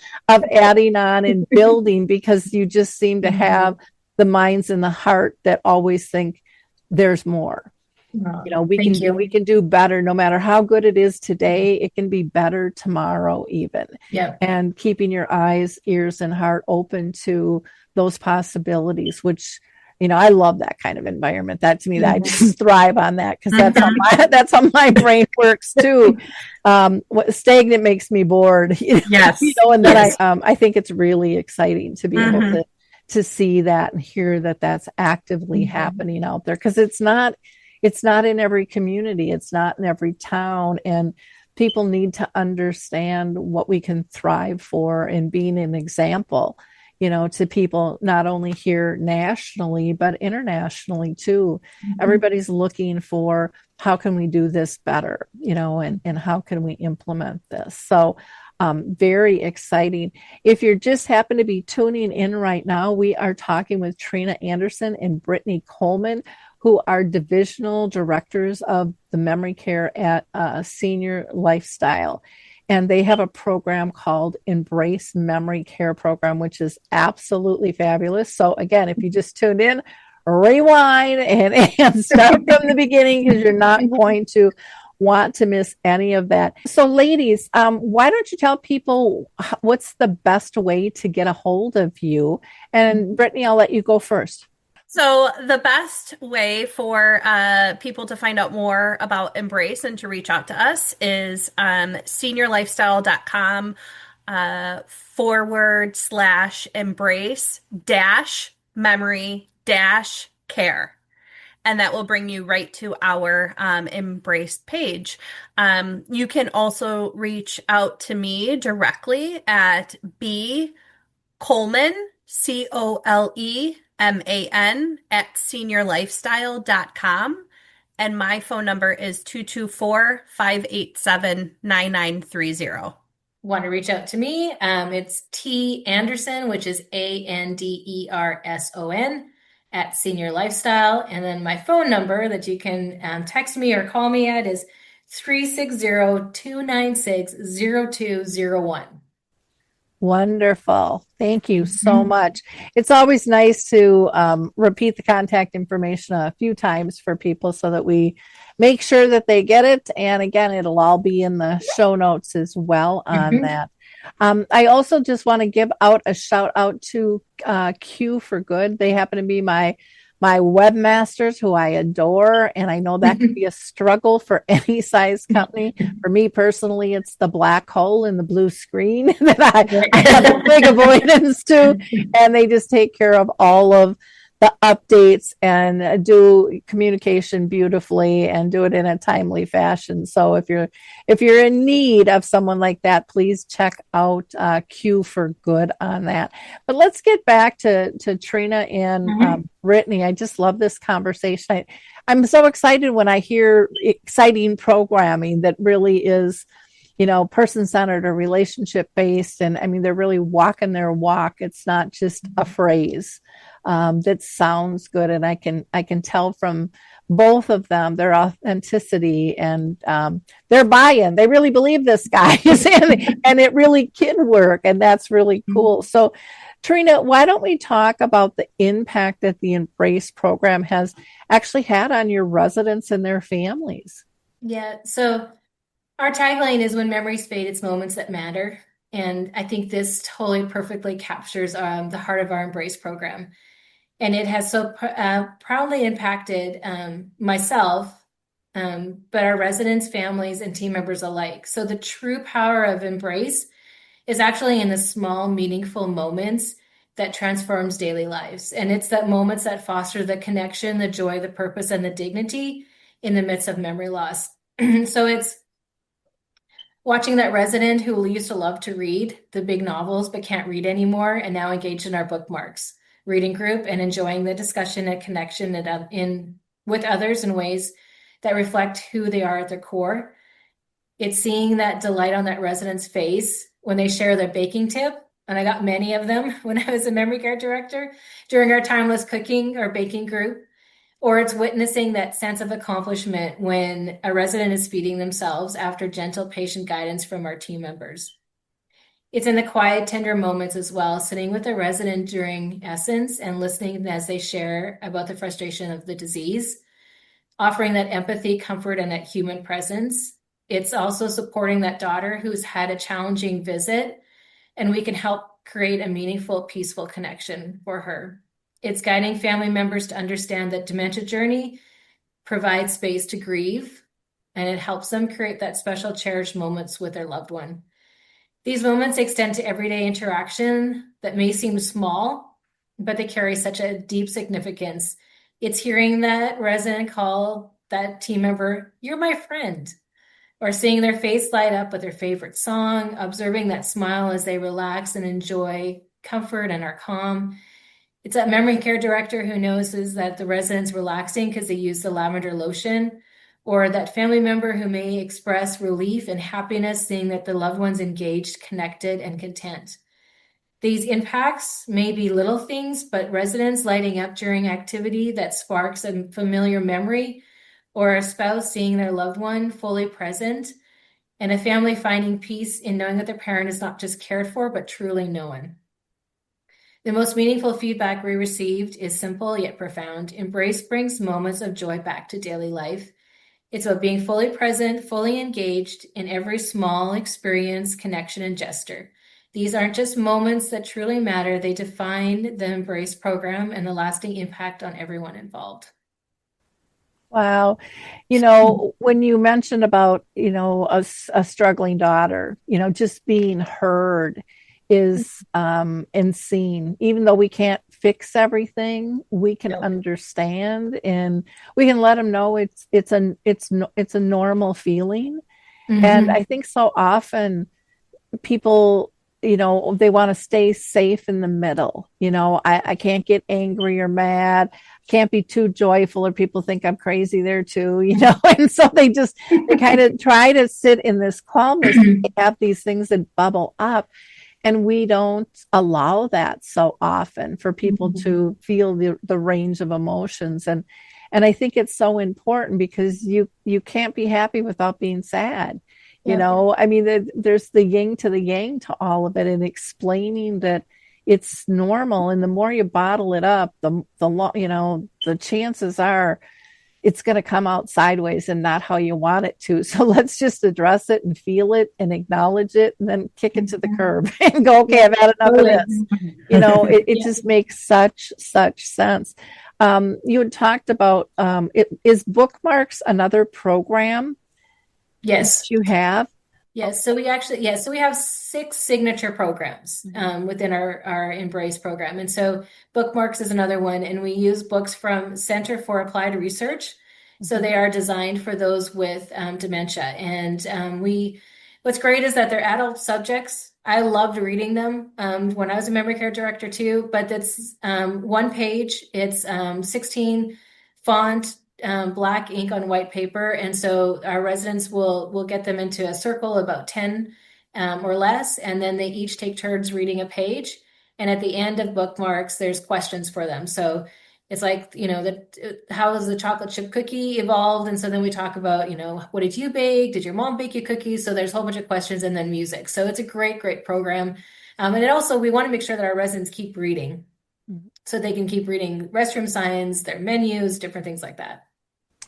adding on and building, because you just seem to have the minds and the heart that always think there's more. We can do better. No matter how good it is today, it can be better tomorrow even. Yeah. And keeping your eyes, ears, and heart open to those possibilities, which, I love that kind of environment. That to me, that I just thrive on that, because that's how my brain works too. What stagnant makes me bored. Yes. And then I think it's really exciting to be able to see that and hear that that's actively happening out there, because it's not in every community. It's not in every town. And people need to understand what we can thrive for in being an example, to people, not only here nationally, but internationally too. Everybody's looking for, how can we do this better, and how can we implement this? So very exciting. If you're just happen to be tuning in right now, we are talking with Trina Anderson and Brittany Coleman, who are divisional directors of the memory care at Senior Lifestyle. And they have a program called Embrace Memory Care Program, which is absolutely fabulous. So again, if you just tuned in, rewind and start from the beginning, because you're not going to want to miss any of that. So ladies, why don't you tell people what's the best way to get a hold of you? And Brittany, I'll let you go first. So the best way for people to find out more about Embrace and to reach out to us is seniorlifestyle.com /embrace memory care. And that will bring you right to our Embrace page. You can also reach out to me directly at B Coleman, COLEMAN @seniorlifestyle.com. And my phone number is 224-587-9930. Want to reach out to me? It's T Anderson, which is ANDERSON @Senior Lifestyle. And then my phone number that you can text me or call me at is 360-296-0201. Wonderful. Thank you so much. It's always nice to repeat the contact information a few times for people so that we make sure that they get it. And again, it'll all be in the show notes as well on that. I also just want to give out a shout out to Q for Good. They happen to be my webmasters who I adore. And I know that can be a struggle for any size company. For me personally, it's the black hole and the blue screen that I have a big avoidance to. And they just take care of all of the updates and do communication beautifully and do it in a timely fashion. So if you're in need of someone like that, please check out Q for Good on that. But let's get back to Trina and Brittany. I just love this conversation. I'm so excited when I hear exciting programming that really is, person-centered or relationship-based. And I mean, they're really walking their walk. It's not just a phrase that sounds good. And I can tell from both of them, their authenticity and their buy-in. They really believe this, guys, and it really can work. And that's really cool. So Trina, why don't we talk about the impact that the Embrace program has actually had on your residents and their families? Yeah, so our tagline is when memories fade, it's moments that matter. And I think this totally perfectly captures the heart of our Embrace program. And it has so proudly impacted myself, but our residents, families, and team members alike. So the true power of Embrace is actually in the small, meaningful moments that transforms daily lives. And it's that moments that foster the connection, the joy, the purpose, and the dignity in the midst of memory loss. So it's watching that resident who used to love to read the big novels but can't read anymore and now engaged in our bookmarks reading group and enjoying the discussion and connection with others in ways that reflect who they are at their core. It's seeing that delight on that resident's face when they share their baking tip. And I got many of them when I was a memory care director during our timeless cooking or baking group. Or it's witnessing that sense of accomplishment when a resident is feeding themselves after gentle, patient guidance from our team members. It's in the quiet, tender moments as well, sitting with a resident during essence and listening as they share about the frustration of the disease, offering that empathy, comfort, and that human presence. It's also supporting that daughter who's had a challenging visit, and we can help create a meaningful, peaceful connection for her. It's guiding family members to understand that dementia journey provides space to grieve, and it helps them create that special, cherished moments with their loved one. These moments extend to everyday interaction that may seem small, but they carry such a deep significance. It's hearing that resident call that team member, "You're my friend," or seeing their face light up with their favorite song, observing that smile as they relax and enjoy comfort and are calm. It's that memory care director who notices that the resident's relaxing because they use the lavender lotion, or that family member who may express relief and happiness seeing that the loved one's engaged, connected, and content. These impacts may be little things, but residents lighting up during activity that sparks a familiar memory, or a spouse seeing their loved one fully present, and a family finding peace in knowing that their parent is not just cared for, but truly known. The most meaningful feedback we received is simple yet profound. Embrace brings moments of joy back to daily life. It's about being fully present, fully engaged in every small experience, connection, and gesture. These aren't just moments that truly matter. They define the Embrace program and the lasting impact on everyone involved. Wow. When you mentioned about, a struggling daughter, just being heard is and seen. Even though we can't fix everything, we can understand, and we can let them know it's a normal feeling. Mm-hmm. And I think so often people, they want to stay safe in the middle. I can't get angry or mad. Can't be too joyful, or people think I'm crazy there too, and so they kind of try to sit in this calmness. They have these things that bubble up, and we don't allow that so often for people to feel the range of emotions. And I think it's so important, because you can't be happy without being sad. There's the yin to the yang to all of it, and explaining that it's normal. And the more you bottle it up, the chances are it's going to come out sideways and not how you want it to. So let's just address it and feel it and acknowledge it, and then kick it to the curb and go, okay, I've had enough of this. It just makes such sense. You had talked about, is Bookmarks another program? Yes. You have? Yes. So we have 6 signature programs within our Embrace program. And so Bookmarks is another one. And we use books from Center for Applied Research. So they are designed for those with dementia. And what's great is that they're adult subjects. I loved reading them when I was a memory care director too, but that's one page. It's 16 font, black ink on white paper. And so our residents will get them into a circle, about 10 or less, and then they each take turns reading a page. And at the end of Bookmarks, there's questions for them. So it's like, how has the chocolate chip cookie evolved? And so then we talk about, what did you bake? Did your mom bake you cookies? So there's a whole bunch of questions, and then music. So it's a great program. And it also, we want to make sure that our residents keep reading, so they can keep reading restroom signs, their menus, different things like that.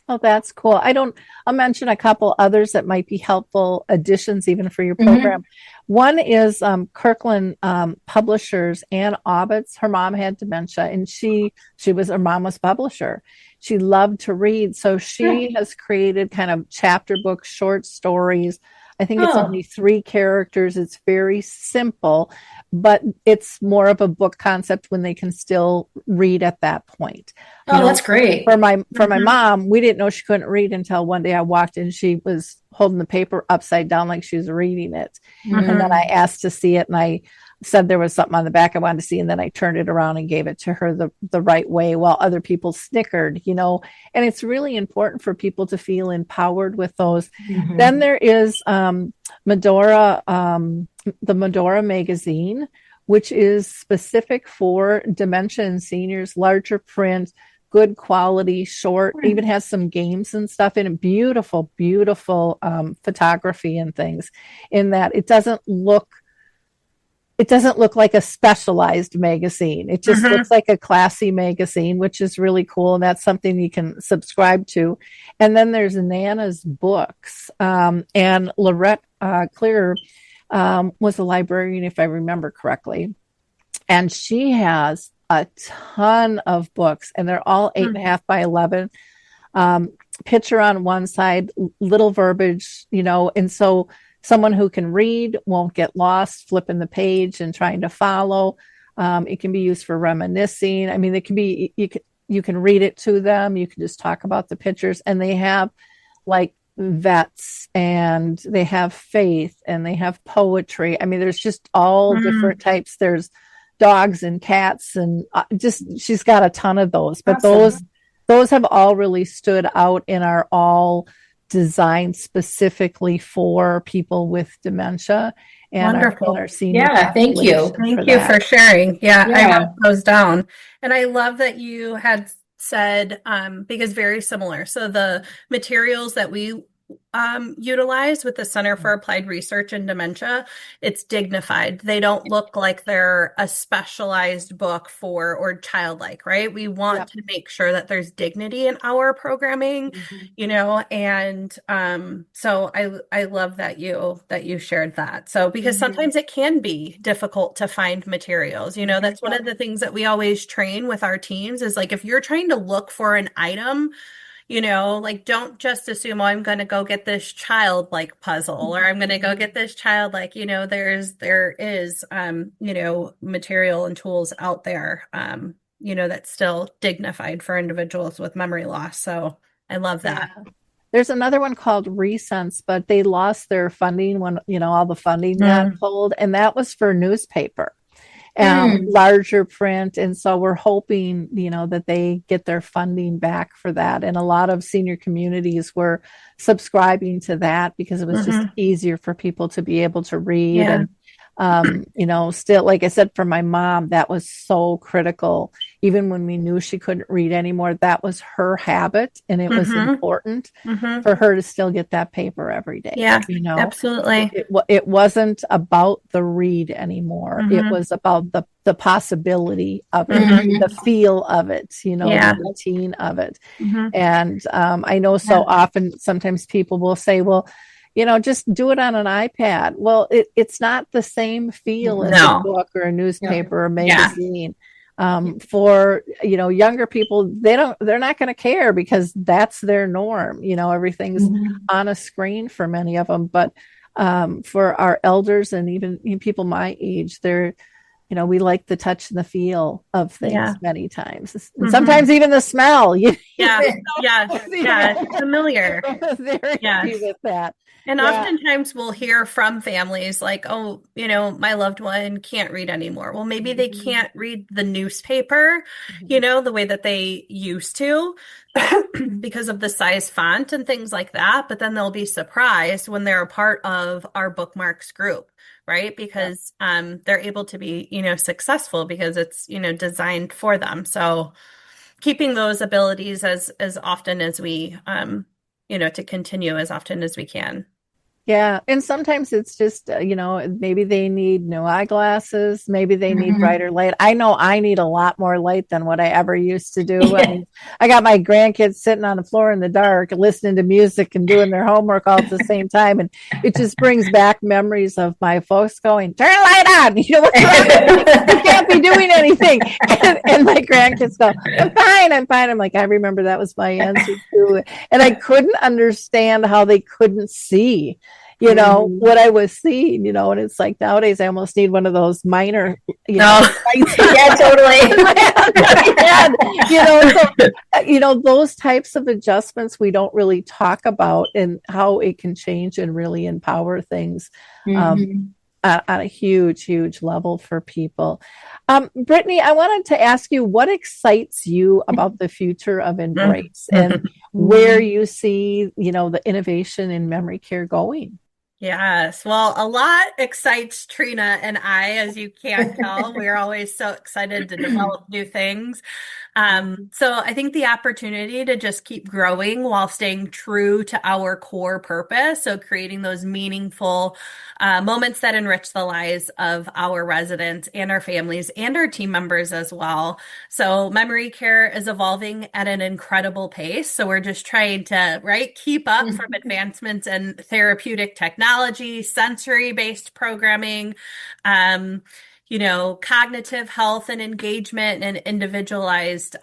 Oh, that's cool. I'll mention a couple others that might be helpful additions even for your program. One is Kirkland Publishers, Ann Obbitz. Her mom had dementia, and her mom was publisher. She loved to read. So she has created kind of chapter books, short stories. I think it's only 3 characters. It's very simple, but it's more of a book concept when they can still read at that point. That's great. For my mom, we didn't know she couldn't read until one day I walked in. She was holding the paper upside down like she was reading it. And then I asked to see it, and I said there was something on the back I wanted to see, and then I turned it around and gave it to her the right way, while other people snickered, and it's really important for people to feel empowered with those. Then there is Medora, the Medora magazine, which is specific for dementia and seniors, larger print, good quality, short, even has some games and stuff in it. Beautiful photography and things, in that it doesn't look like a specialized magazine. It just looks like a classy magazine, which is really cool. And that's something you can subscribe to. And then there's Nana's Books. And Lorette Clear was a librarian, if I remember correctly. And she has a ton of books, and they're all 8.5 by 11. Picture on one side, little verbiage, and so someone who can read won't get lost flipping the page and trying to follow. It can be used for reminiscing. I mean, it can be, you can read it to them. You can just talk about the pictures, and they have like vets, and they have faith, and they have poetry. I mean, there's just all different types. There's dogs and cats, and she's got a ton of those, but those have all really stood out and are all designed specifically for people with dementia and Wonderful. our senior Yeah, thank you. population Thank for you that. for sharing. Yeah, I Yeah. wrote those down. And I love that you had said, because very similar. So the materials that we utilize with the Center for Applied Research in Dementia, it's dignified. They don't look like they're a specialized book for or childlike, right? We want Yep. to make sure that there's dignity in our programming, you know, and so I love that you shared that. So because sometimes it can be difficult to find materials, you know, that's one of the things that we always train with our teams is like if you're trying to look for an item, you know, like don't just assume, oh, I'm going to go get this childlike puzzle or I'm going to go get this childlike, you know, there is, you know, material and tools out there, you know, that's still dignified for individuals with memory loss. So I love that. Yeah. There's another one called Resense, but they lost their funding when, you know, all the funding got pulled, and that was for newspaper. Larger print. And so we're hoping, you know, that they get their funding back for that. And a lot of senior communities were subscribing to that because it was just easier for people to be able to read. Yeah. And, you know, still, like I said, for my mom, that was so critical. Even when we knew she couldn't read anymore, that was her habit. And it was important for her to still get that paper every day. Yeah, you know, absolutely. It wasn't about the read anymore. It was about the possibility of it, the feel of it, you know, the routine of it. And I know so often, sometimes people will say, well, you know, just do it on an iPad. Well, it's not the same feel as a book or a newspaper or magazine. For, you know, younger people, they're not going to care because that's their norm. You know, everything's on a screen for many of them. But for our elders and even people my age, they're, you know, we like the touch and the feel of things many times. And sometimes even the smell. Familiar. Very happy with that. And oftentimes we'll hear from families like, oh, you know, my loved one can't read anymore. Well, maybe they can't read the newspaper, you know, the way that they used to because of the size font and things like that. But then they'll be surprised when they're a part of our bookmarks group, right? Because they're able to be, you know, successful because it's, you know, designed for them. So keeping those abilities as often as we, you know, to continue as often as we can. Yeah. And sometimes it's just, you know, maybe they need new eyeglasses. Maybe they need brighter light. I know I need a lot more light than what I ever used to do. I mean, I got my grandkids sitting on the floor in the dark, listening to music and doing their homework all at the same time. And it just brings back memories of my folks going, turn the light on. You know, what's wrong? You can't be doing anything. And my grandkids go, I'm fine. I'm like, I remember that was my answer too. And I couldn't understand how they couldn't see, you know, what I was seeing, you know, and it's like nowadays I almost need one of those minor, you know, lights. Yeah, totally. You know, so, you know, those types of adjustments we don't really talk about and how it can change and really empower things on a huge, huge level for people. Brittany, I wanted to ask you, what excites you about the future of Embrace and where you see, you know, the innovation in memory care going? Yes. Well, a lot excites Trina and I, as you can tell. We're always so excited to develop new things. So I think the opportunity to just keep growing while staying true to our core purpose. So creating those meaningful moments that enrich the lives of our residents and our families and our team members as well. So memory care is evolving at an incredible pace. So we're just trying to, keep up from advancements in therapeutic technology, sensory-based programming, you know, cognitive health and engagement and individualized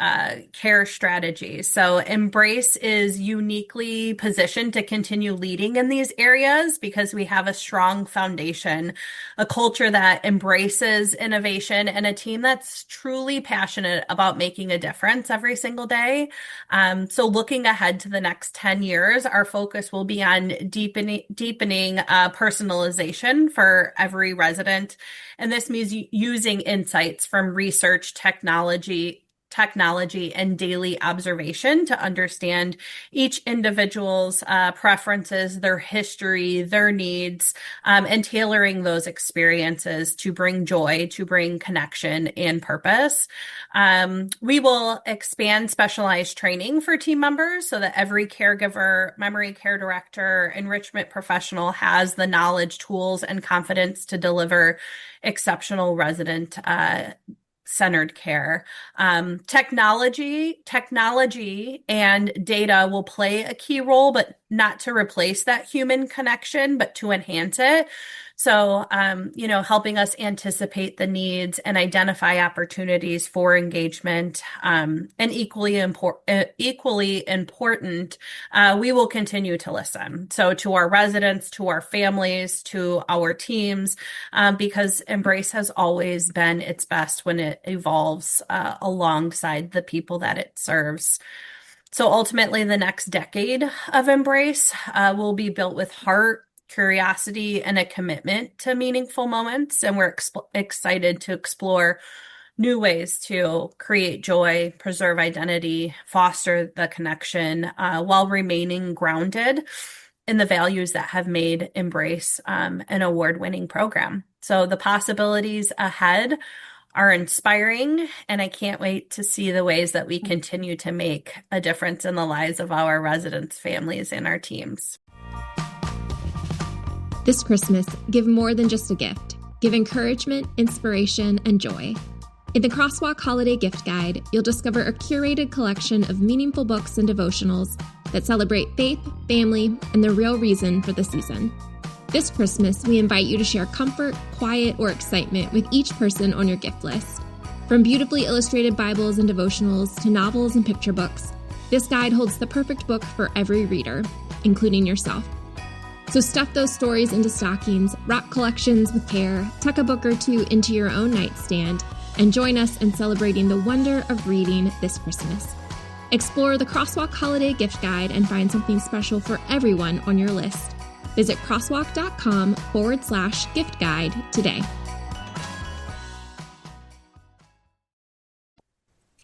care strategies. So Embrace is uniquely positioned to continue leading in these areas because we have a strong foundation, a culture that embraces innovation, and a team that's truly passionate about making a difference every single day. So looking ahead to the next 10 years, our focus will be on deepening personalization for every resident. And this means using insights from research, technology, technology and daily observation to understand each individual's preferences, their history, their needs, and tailoring those experiences to bring joy, to bring connection and purpose. We will expand specialized training for team members so that every caregiver, memory care director, enrichment professional has the knowledge, tools, and confidence to deliver exceptional resident centered care. Technology and data will play a key role, but not to replace that human connection, but to enhance it. So, helping us anticipate the needs and identify opportunities for engagement, and equally important, we will continue to listen. So to our residents, to our families, to our teams, because Embrace has always been its best when it evolves alongside the people that it serves. So ultimately, the next decade of Embrace will be built with heart, curiosity, and a commitment to meaningful moments. And we're excited to explore new ways to create joy, preserve identity, foster the connection, while remaining grounded in the values that have made Embrace an award-winning program. So the possibilities ahead are inspiring, and I can't wait to see the ways that we continue to make a difference in the lives of our residents, families, and our teams. This Christmas, give more than just a gift. Give encouragement, inspiration, and joy. In the Crosswalk Holiday Gift Guide, you'll discover a curated collection of meaningful books and devotionals that celebrate faith, family, and the real reason for the season. This Christmas, we invite you to share comfort, quiet, or excitement with each person on your gift list. From beautifully illustrated Bibles and devotionals to novels and picture books, this guide holds the perfect book for every reader, including yourself. So stuff those stories into stockings, wrap collections with care, tuck a book or two into your own nightstand, and join us in celebrating the wonder of reading this Christmas. Explore the Crosswalk Holiday Gift Guide and find something special for everyone on your list. Visit crosswalk.com/gift guide today.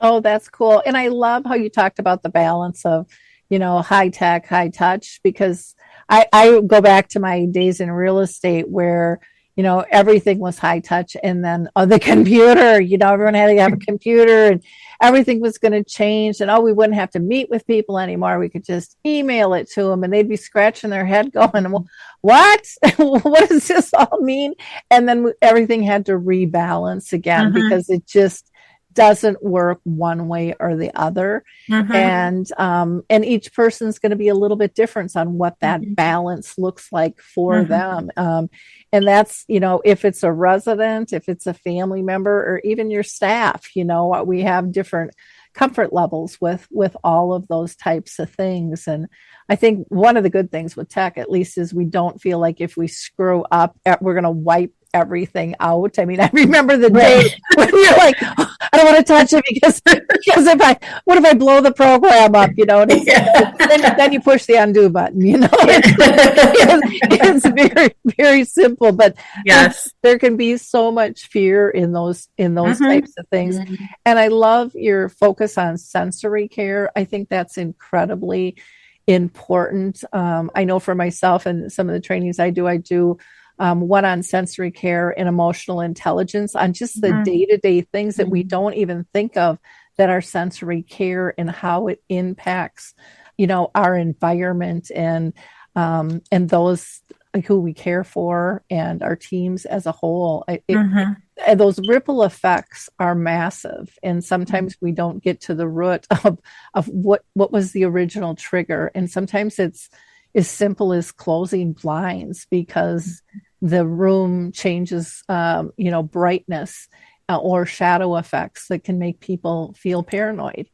Oh, that's cool. And I love how you talked about the balance of, high tech, high touch, because I go back to my days in real estate where, everything was high touch. And then the computer, everyone had to have a computer and everything was going to change. And, we wouldn't have to meet with people anymore. We could just email it to them and they'd be scratching their head going, well, what? What does this all mean? And then everything had to rebalance again because it just doesn't work one way or the other. And each person's going to be a little bit different on what that balance looks like for them. And that's, if it's a resident, if it's a family member, or even your staff, we have different comfort levels with all of those types of things. And I think one of the good things with tech, at least, is we don't feel like if we screw up, we're going to wipe everything out. I mean, I remember the day when you're like, oh, I don't want to touch it because what if I blow the program up, then you push the undo button, it's very, very simple, but yes, there can be so much fear in those types of things. And I love your focus on sensory care. I think that's incredibly important. I know for myself and some of the trainings I do one on sensory care and emotional intelligence, on just the day-to-day things that we don't even think of that are sensory care and how it impacts, our environment and those who we care for and our teams as a whole. Those ripple effects are massive. And sometimes we don't get to the root of what was the original trigger. And sometimes it's as simple as closing blinds because the room changes, brightness or shadow effects that can make people feel paranoid.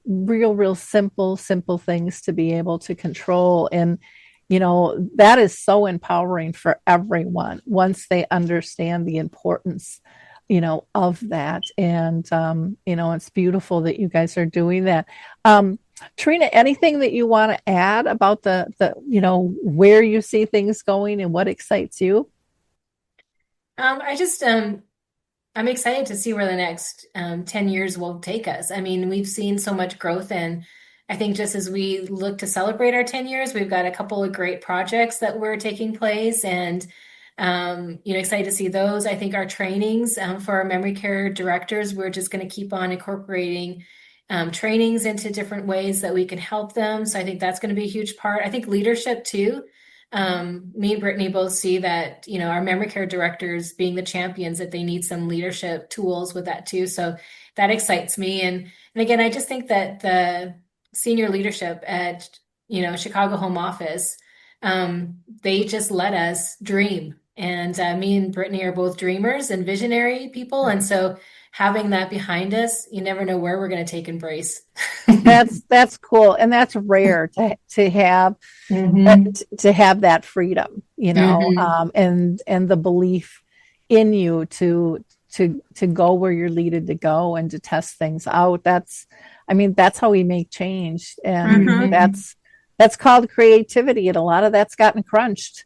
Real simple things to be able to control. And, that is so empowering for everyone once they understand the importance, of that. And, it's beautiful that you guys are doing that. Trina, anything that you want to add about the where you see things going and what excites you? I just I'm excited to see where the next 10 years will take us. I mean, we've seen so much growth, and I think just as we look to celebrate our 10 years, we've got a couple of great projects that were taking place, and excited to see those. I think our trainings for our memory care directors, we're just going to keep on incorporating trainings into different ways that we can help them. So I think that's going to be a huge part. I think leadership too. Me and Brittany both see that, our memory care directors being the champions, that they need some leadership tools with that too. So that excites me. And again, I just think that the senior leadership at, Chicago Home Office, they just let us dream. And me and Brittany are both dreamers and visionary people. And so having that behind us, you never know where we're going to take Embrace. That's cool. And that's rare to have, to have that freedom, and the belief in you to go where you're needed to go and to test things out. That's how we make change. And that's called creativity. And a lot of that's gotten crunched,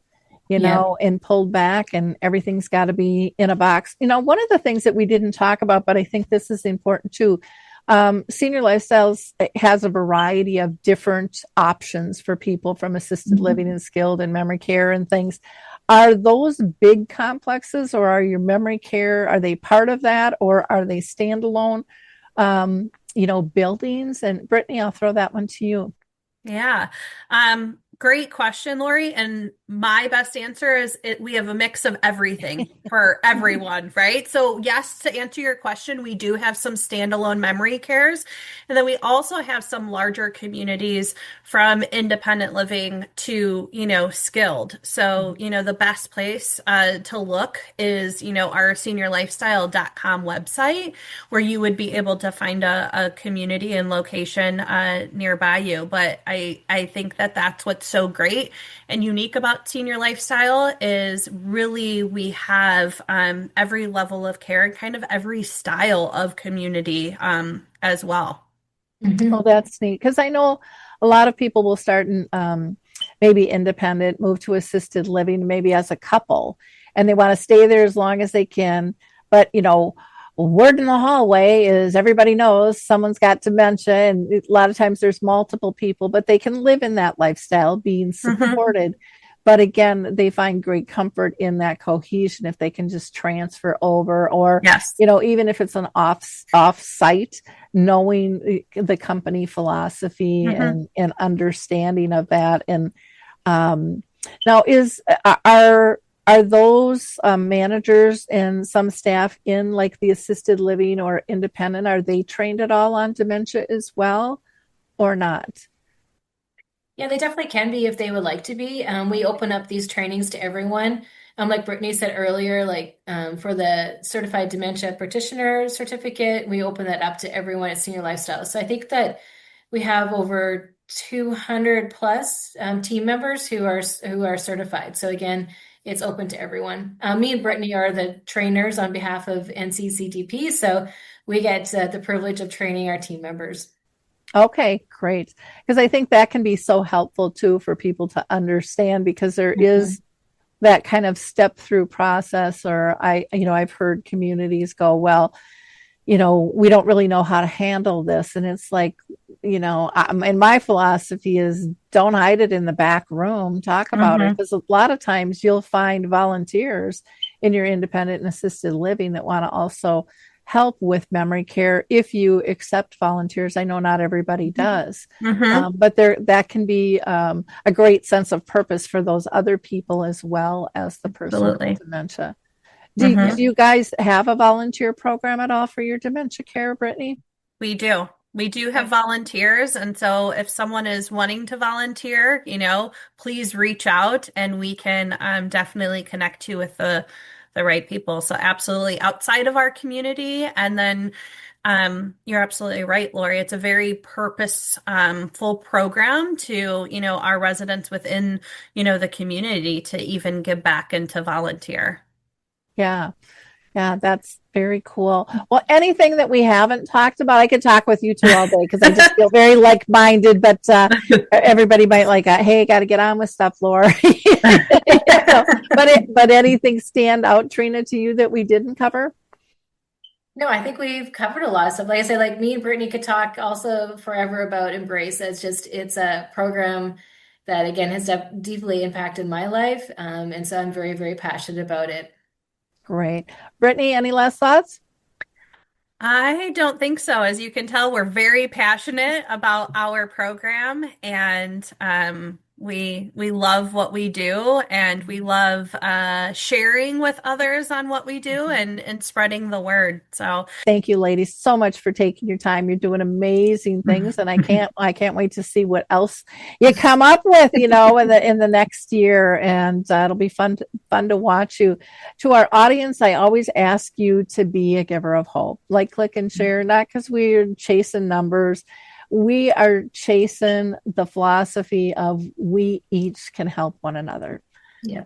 and pulled back, and everything's got to be in a box. One of the things that we didn't talk about, but I think this is important too, Senior Lifestyles has a variety of different options for people from assisted living and skilled and memory care and things. Are those big complexes, or are your memory care, are they part of that, or are they standalone, buildings? And Brittany, I'll throw that one to you. Yeah. Great question, Lori. And my best answer is we have a mix of everything for everyone, right? So yes, to answer your question, we do have some standalone memory cares. And then we also have some larger communities from independent living to, skilled. So, the best place to look is, our seniorlifestyle.com website, where you would be able to find a community and location nearby you. But I think that that's what's so great and unique about Senior Lifestyle is really we have every level of care and kind of every style of community as well. Oh, that's neat. Because I know a lot of people will start in maybe independent, move to assisted living, maybe as a couple, and they want to stay there as long as they can. But, word in the hallway is everybody knows someone's got dementia, and a lot of times there's multiple people, but they can live in that lifestyle being supported. But again, they find great comfort in that cohesion if they can just transfer over, or, even if it's an off site, knowing the company philosophy and understanding of that. And now are those managers and some staff in like the assisted living or independent, are they trained at all on dementia as well or not? Yeah, they definitely can be if they would like to be. We open up these trainings to everyone. Like Brittany said earlier, for the certified dementia practitioner certificate, we open that up to everyone at Senior Lifestyle. So I think that we have over 200 plus team members who are certified. So again, it's open to everyone. Me and Brittany are the trainers on behalf of NCCDP, so we get the privilege of training our team members. Okay, great. Because I think that can be so helpful too for people to understand, because there is that kind of step through process. Or I've heard communities go, well, we don't really know how to handle this. And it's like, and my philosophy is don't hide it in the back room, talk about it. Because a lot of times you'll find volunteers in your independent and assisted living that want to also help with memory care if you accept volunteers. I know not everybody does, but that can be a great sense of purpose for those other people as well as the person with dementia. Do you guys have a volunteer program at all for your dementia care, Brittany? We do. We do have volunteers. And so if someone is wanting to volunteer, please reach out and we can definitely connect you with the right people. So absolutely outside of our community. And then you're absolutely right, Lori. It's a very purposeful program to, our residents within, the community to even give back and to volunteer. Yeah. Yeah, that's very cool. Well, anything that we haven't talked about, I could talk with you two all day because I just feel very like-minded, but everybody might hey, got to get on with stuff, Laura. But anything stand out, Trina, to you that we didn't cover? No, I think we've covered a lot of stuff. Like I said, like me and Brittany could talk also forever about Embrace. It's a program that again has deeply impacted my life. And so I'm very, very passionate about it. Great. Brittany, any last thoughts? I don't think so. As you can tell, we're very passionate about our program, and we love what we do, and we love sharing with others on what we do and spreading the word. So Thank you, ladies, so much for taking your time. You're doing amazing things, and I can't wait to see what else you come up with, in the next year. And it'll be fun to watch you. To our audience, I always ask you to be a giver of hope. Like, click, and share. Not because we're chasing numbers. We are chasing the philosophy of we each can help one another. Yeah.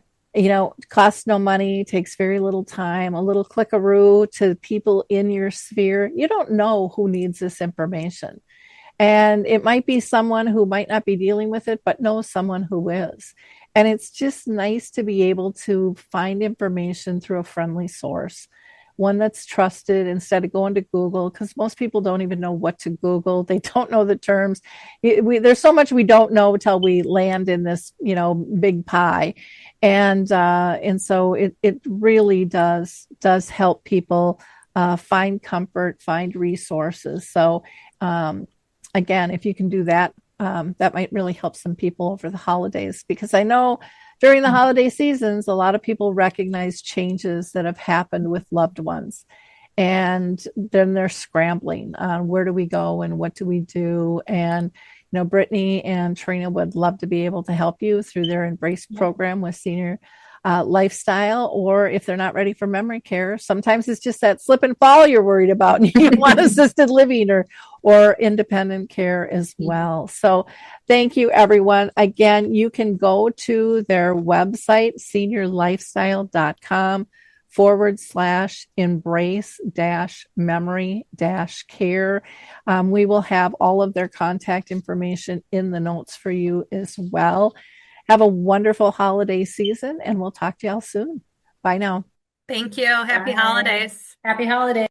Costs no money, takes very little time, a little clickaroo to people in your sphere. You don't know who needs this information. And it might be someone who might not be dealing with it, but knows someone who is. And it's just nice to be able to find information through a friendly source, one that's trusted, instead of going to Google, because most people don't even know what to Google. They don't know the terms. There's so much we don't know until we land in this, big pie. And so it really does help people find comfort, find resources. So again, if you can do that, that might really help some people over the holidays, because I know during the holiday seasons, a lot of people recognize changes that have happened with loved ones. And then they're scrambling on where do we go and what do we do? And Brittany and Trina would love to be able to help you through their Embrace program with Senior Lifestyle. Or if they're not ready for memory care, sometimes it's just that slip and fall you're worried about, and you want assisted living or independent care as well. So thank you, everyone. Again, you can go to their website, seniorlifestyle.com/embrace-memory-care. We will have all of their contact information in the notes for you as well. Have a wonderful holiday season, and we'll talk to y'all soon. Bye now. thank you. Happy holidays. Happy holidays.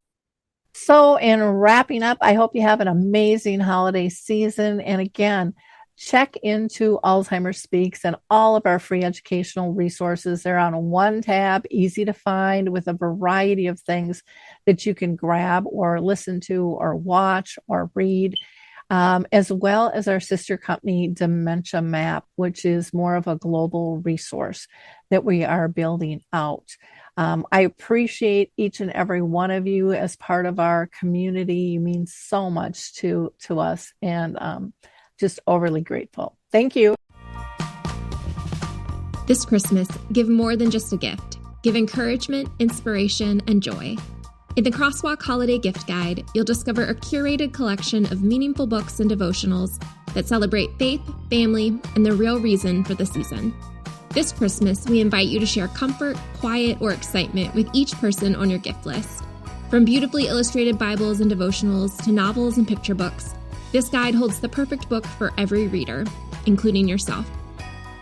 So in wrapping up, I hope you have an amazing holiday season. And again, check into Alzheimer's Speaks and all of our free educational resources. They're on one tab, easy to find, with a variety of things that you can grab or listen to or watch or read, as well as our sister company, Dementia Map, which is more of a global resource that we are building out. I appreciate each and every one of you as part of our community. You mean so much to us, and just overly grateful. Thank you. This Christmas, give more than just a gift. Give encouragement, inspiration, and joy. In the Crosswalk Holiday Gift Guide, you'll discover a curated collection of meaningful books and devotionals that celebrate faith, family, and the real reason for the season. This Christmas, we invite you to share comfort, quiet, or excitement with each person on your gift list. From beautifully illustrated Bibles and devotionals to novels and picture books, this guide holds the perfect book for every reader, including yourself.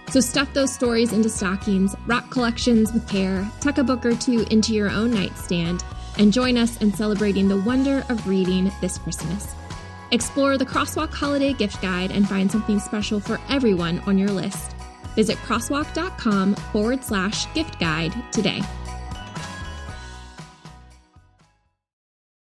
So stuff those stories into stockings, wrap collections with care, tuck a book or two into your own nightstand, and join us in celebrating the wonder of reading this Christmas. Explore the Crosswalk Holiday Gift Guide and find something special for everyone on your list. Visit crosswalk.com/gift guide today.